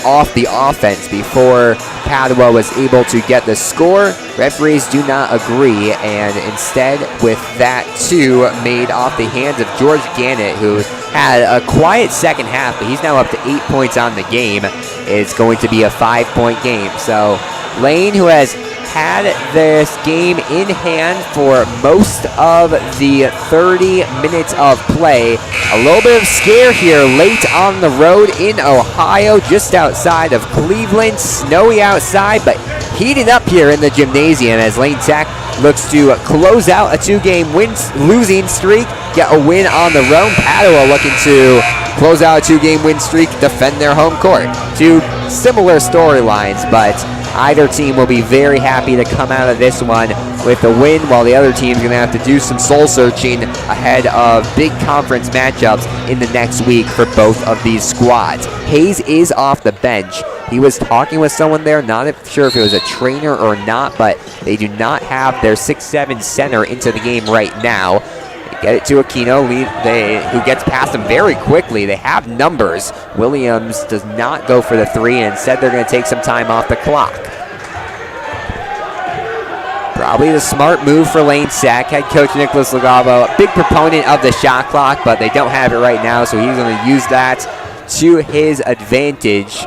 off the offense before Padua was able to get the score. Referees do not agree, and instead with that 2 made off the hands of George Gannett, who had a quiet second half, but he's now up to 8 points on the game. It's going to be a 5-point game. So Lane, who has had this game in hand for most of the 30 minutes of play. A little bit of scare here late on the road in Ohio, just outside of Cleveland. Snowy outside, but heating up here in the gymnasium as Lane Tech looks to close out a 2-game losing streak get a win on the road. Padua looking to close out a 2-game win streak, defend their home court. Two similar storylines, but either team will be very happy to come out of this one with a win, while the other team's going to have to do some soul searching ahead of big conference matchups in the next week for both of these squads. Hayes is off the bench. He was talking with someone there, not sure if it was a trainer or not, but they do not have their 6'7" center into the game right now. They get it to Aquino, who gets past him very quickly. They have numbers. Williams does not go for the three, and instead they're going to take some time off the clock. Probably the smart move for Lane Sack. Head coach Nicholas Legavo, a big proponent of the shot clock, but they don't have it right now, so he's going to use that to his advantage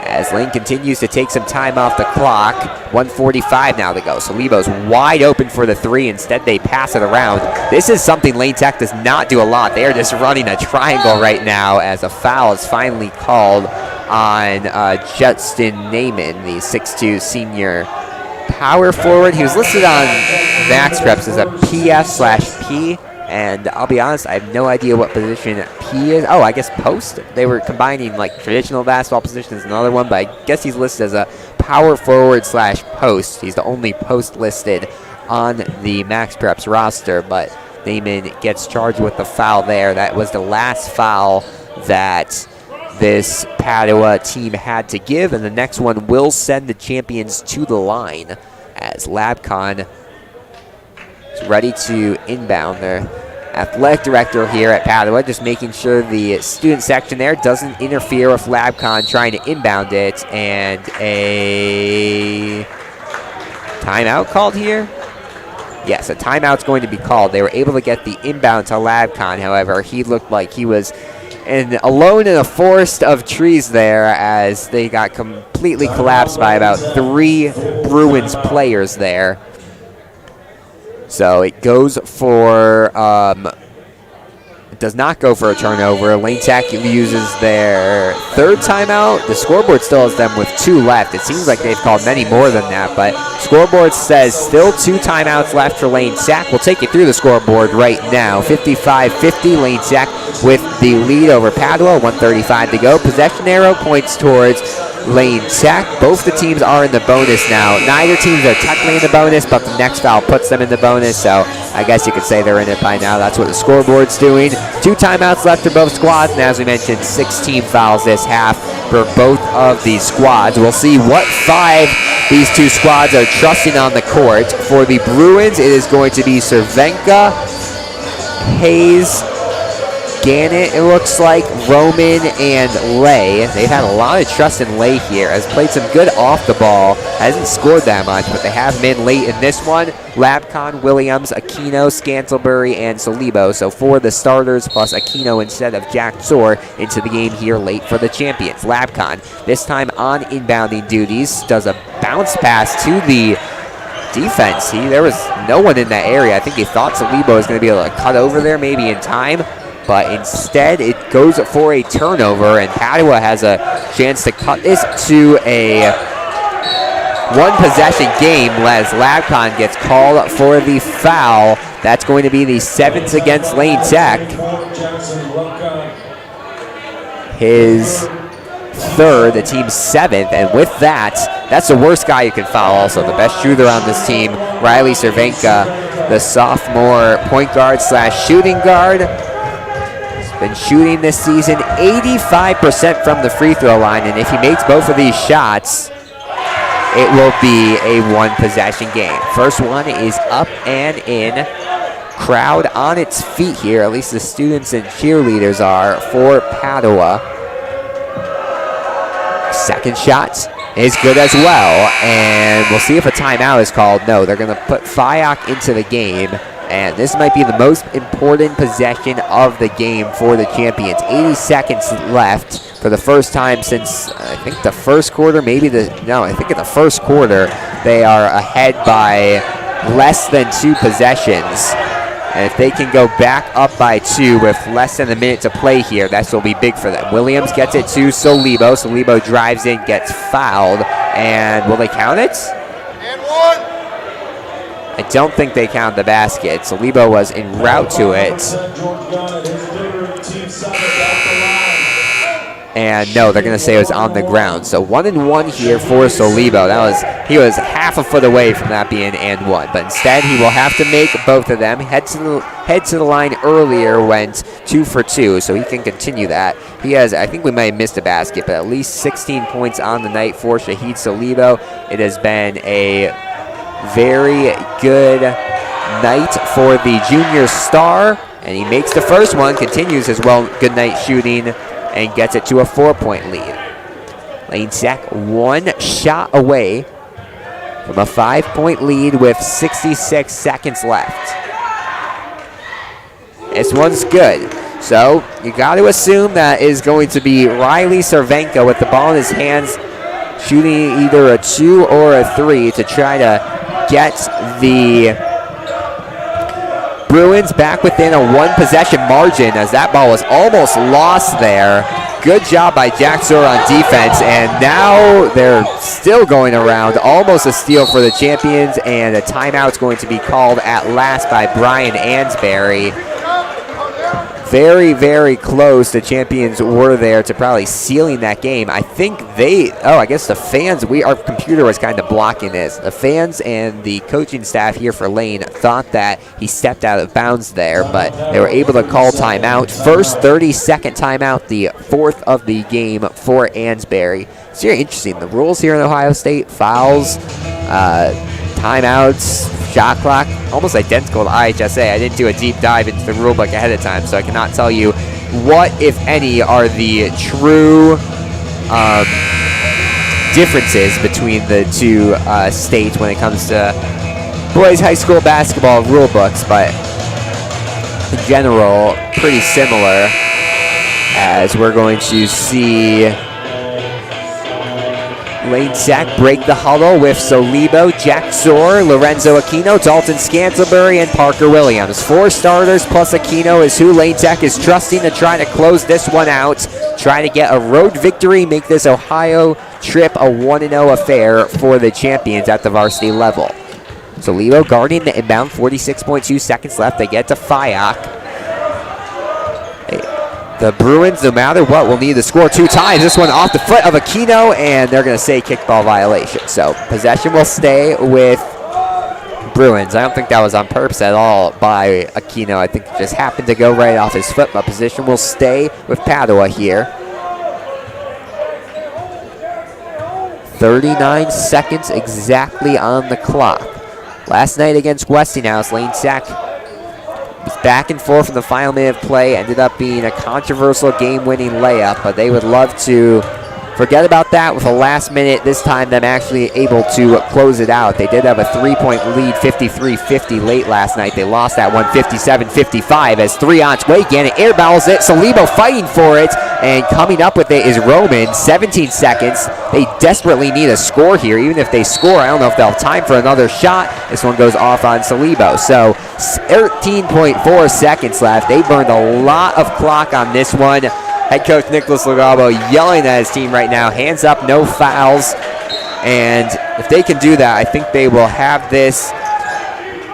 as Lane continues to take some time off the clock. 1:45 now to go. So Lebo's wide open for the three. Instead, they pass it around. This is something Lane Tech does not do a lot. They are just running a triangle right now as a foul is finally called on Justin Naiman, the 6'2" senior power forward. He was listed on Max Preps as a PF/P. And I'll be honest, I have no idea what position P is. Oh, I guess post. They were combining like traditional basketball positions, another one, but I guess he's listed as a power forward/post. He's the only post listed on the Max Preps roster, but Naiman gets charged with the foul there. That was the last foul that this Padua team had to give, and the next one will send the champions to the line as Labcon ready to inbound. Their athletic director here at Padua just making sure the student section there doesn't interfere with Labcon trying to inbound it, and a timeout called here. Yes, a timeout's going to be called. They were able to get the inbound to Labcon. However, he looked like he was alone in a forest of trees there as they got completely collapsed by about 3 Bruins players there. So it goes for, it does not go for a turnover. Lane Tech uses their 3rd timeout. The scoreboard still has them with 2 left. It seems like they've called many more than that, but scoreboard says still 2 timeouts left for Lane Tech. We'll take you through the scoreboard right now. 55-50, Lane Tech with the lead over Padua. 1:35 to go. Possession arrow points towards Lane Tech. Both the teams are in the bonus now. Neither teams are technically in the bonus, but the next foul puts them in the bonus, so I guess you could say they're in it by now. That's what the scoreboard's doing. 2 timeouts left for both squads, and as we mentioned, 16 fouls this half for both of these squads. We'll see what 5 these 2 squads are trusting on the court. For the Bruins, it is going to be Cervenka, Hayes, Gannett, it looks like, Roman, and Lay. They've had a lot of trust in Lay here. Has played some good off the ball. Hasn't scored that much, but they have him in late in this one. Labcon, Williams, Aquino, Scantlebury, and Solibo. So 4 of the starters plus Aquino instead of Jack Zor into the game here late for the champions. Labcon, this time on inbounding duties, does a bounce pass to the defense. There was no one in that area. I think he thought Solibo was going to be able to cut over there maybe in time, but instead it goes for a turnover, and Padua has a chance to cut this to a 1-possession game as Labcon gets called for the foul. That's going to be the 7th against Lane Tech. His 3rd, the team's 7th, and with that, that's the worst guy you can foul also. The best shooter on this team, Riley Cervenka, the sophomore point guard / shooting guard. Been shooting this season 85% from the free throw line, and if he makes both of these shots, it will be a 1-possession game. First one is up and in. Crowd on its feet here, at least the students and cheerleaders are, for Padua. Second shot is good as well, and we'll see if a timeout is called. No, they're going to put Fayok into the game. And this might be the most important possession of the game for the champions. 80 seconds left for the first time since, I think, the first quarter. I think in the first quarter, they are ahead by less than 2 possessions. And if they can go back up by 2 with less than a minute to play here, that will be big for them. Williams gets it to Solibo. Solibo drives in, gets fouled. And will they count it? And 1. I don't think they count the basket. So Lebo was en route to it. And no, they're going to say it was on the ground. So 1-1 here for Solibo. He was half a foot away from that being and one. But instead, he will have to make both of them. Head to the line earlier, went 2 for 2, so he can continue that. He has, I think we might have missed a basket, but at least 16 points on the night for Shahid Solibo. It has been a very good night for the junior star. And he makes the first one, continues his good night shooting, and gets it to a 4-point lead. Lane Tech 1 shot away from a 5-point lead with 66 seconds left. This one's good. So you got to assume that is going to be Riley Cervenka with the ball in his hands, shooting either a 2 or a 3 to try to get the Bruins back within a 1-possession margin, as that ball was almost lost there. Good job by Jack Zor on defense, and now they're still going around. Almost a steal for the champions, and a timeout's going to be called at last by Brian Ansberry. Very, very close. The champions were there to probably sealing that game. I think I guess the fans, our computer was kind of blocking this. The fans and the coaching staff here for Lane thought that he stepped out of bounds there, but they were able to call timeout. First 30-second timeout, the 4th of the game for Ansberry. It's very interesting. The rules here in Ohio State, fouls, timeouts, shot clock, almost identical to IHSA. I didn't do a deep dive into the rule book ahead of time, so I cannot tell you what, if any, are the true differences between the two states when it comes to boys high school basketball rule books, but in general, pretty similar, as we're going to see Lane Tech break the huddle with Solibo, Jack Zor, Lorenzo Aquino, Dalton Scantlebury, and Parker Williams. 4 starters plus Aquino is who Lane Tech is trusting to try to close this one out, try to get a road victory, make this Ohio trip a 1-0 affair for the champions at the varsity level. Solibo guarding the inbound, 46.2 seconds left. They get to Fayok. The Bruins, no matter what, will need to score 2 times. This one off the foot of Aquino, and they're going to say kickball violation. So possession will stay with Bruins. I don't think that was on purpose at all by Aquino. I think it just happened to go right off his foot, but possession will stay with Padua here. 39 seconds exactly on the clock. Last night against Westinghouse, Lane Tech was back and forth in the final minute of play. Ended up being a controversial game-winning layup, but they would love to forget about that with a last minute, this time them actually able to close it out. They did have a 3-point lead, 53-50 late last night. They lost that one 57-55 as 3 on its way. Gannon airballs it. Solibo fighting for it, and coming up with it is Roman. 17 seconds. They desperately need a score here. Even if they score, I don't know if they'll have time for another shot. This one goes off on Solibo. So 13.4 seconds left. They burned a lot of clock on this one. Head coach Nicholas Lugabo yelling at his team right now, hands up, no fouls. And if they can do that, I think they will have this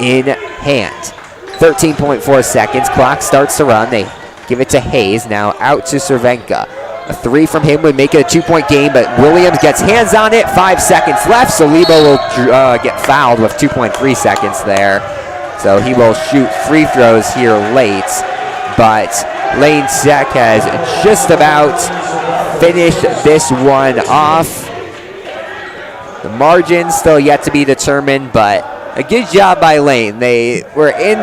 in hand. 13.4 seconds, clock starts to run. They give it to Hayes, now out to Cervenka. A 3 from him would make it a 2-point game, but Williams gets hands on it, 5 seconds left. Solibo will get fouled with 2.3 seconds there. So he will shoot free throws here late, but Lane Tech has just about finished this one off. The margin still yet to be determined, but a good job by Lane. They were in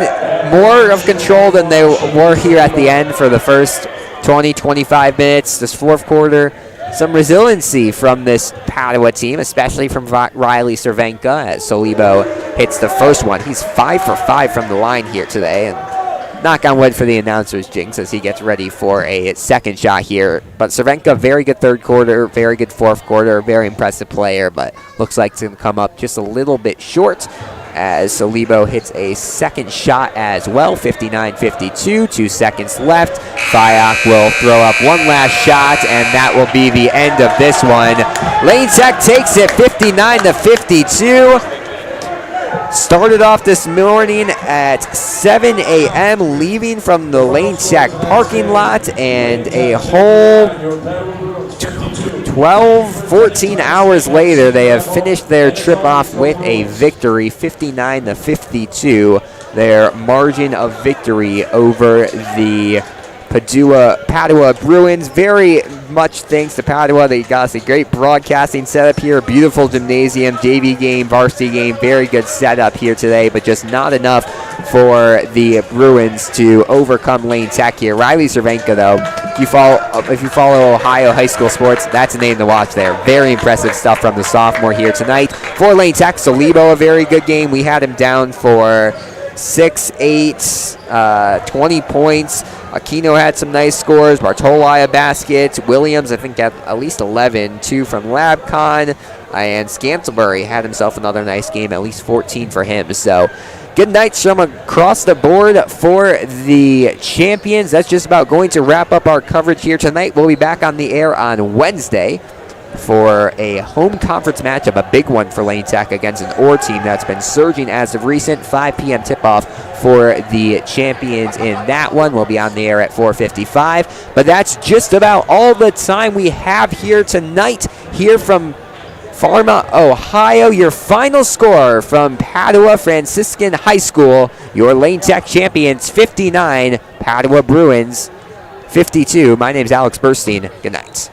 more of control than they were here at the end for the first 20, 25 minutes. This fourth quarter, some resiliency from this Padua team, especially from Riley Cervenka, as Solibo hits the first one. He's 5 for 5 from the line here today, and knock on wood for the announcer's jinx as he gets ready for a second shot here. But Cervenka, very good third quarter, very good fourth quarter, very impressive player, but looks like it's going to come up just a little bit short as Solibo hits a second shot as well, 59-52, 2 seconds left. Fayok will throw up one last shot, and that will be the end of this one. Lane Tech takes it 59-52. Started off this morning at 7 a.m., leaving from the Lane Tech parking lot, and a whole 12, 14 hours later, they have finished their trip off with a victory, 59-52, their margin of victory over the Padua Bruins. Very much thanks to Padua. They got us a great broadcasting setup here, a beautiful gymnasium, JV game, varsity game, very good setup here today, but just not enough for the Bruins to overcome Lane Tech here. Riley Cervenka, though, if you follow Ohio high school sports, that's a name to watch there. Very impressive stuff from the sophomore here tonight. For Lane Tech, Salibo, a very good game. We had him down for 6, 8, 20 points. Aquino had some nice scores. Bartoli a basket. Williams, I think, got at least 11. 2 from LabCon. And Scantlebury had himself another nice game, at least 14 for him. So good nights from across the board for the champions. That's just about going to wrap up our coverage here tonight. We'll be back on the air on Wednesday for a home conference matchup, a big one for Lane Tech against an Orr team that's been surging as of recent. 5 p.m. tip-off for the champions in that one. We'll be on the air at 4:55. But that's just about all the time we have here tonight. Here from Pharma, Ohio, your final score from Padua Franciscan High School. Your Lane Tech champions, 59, Padua Bruins, 52. My name's Alex Burstein. Good night.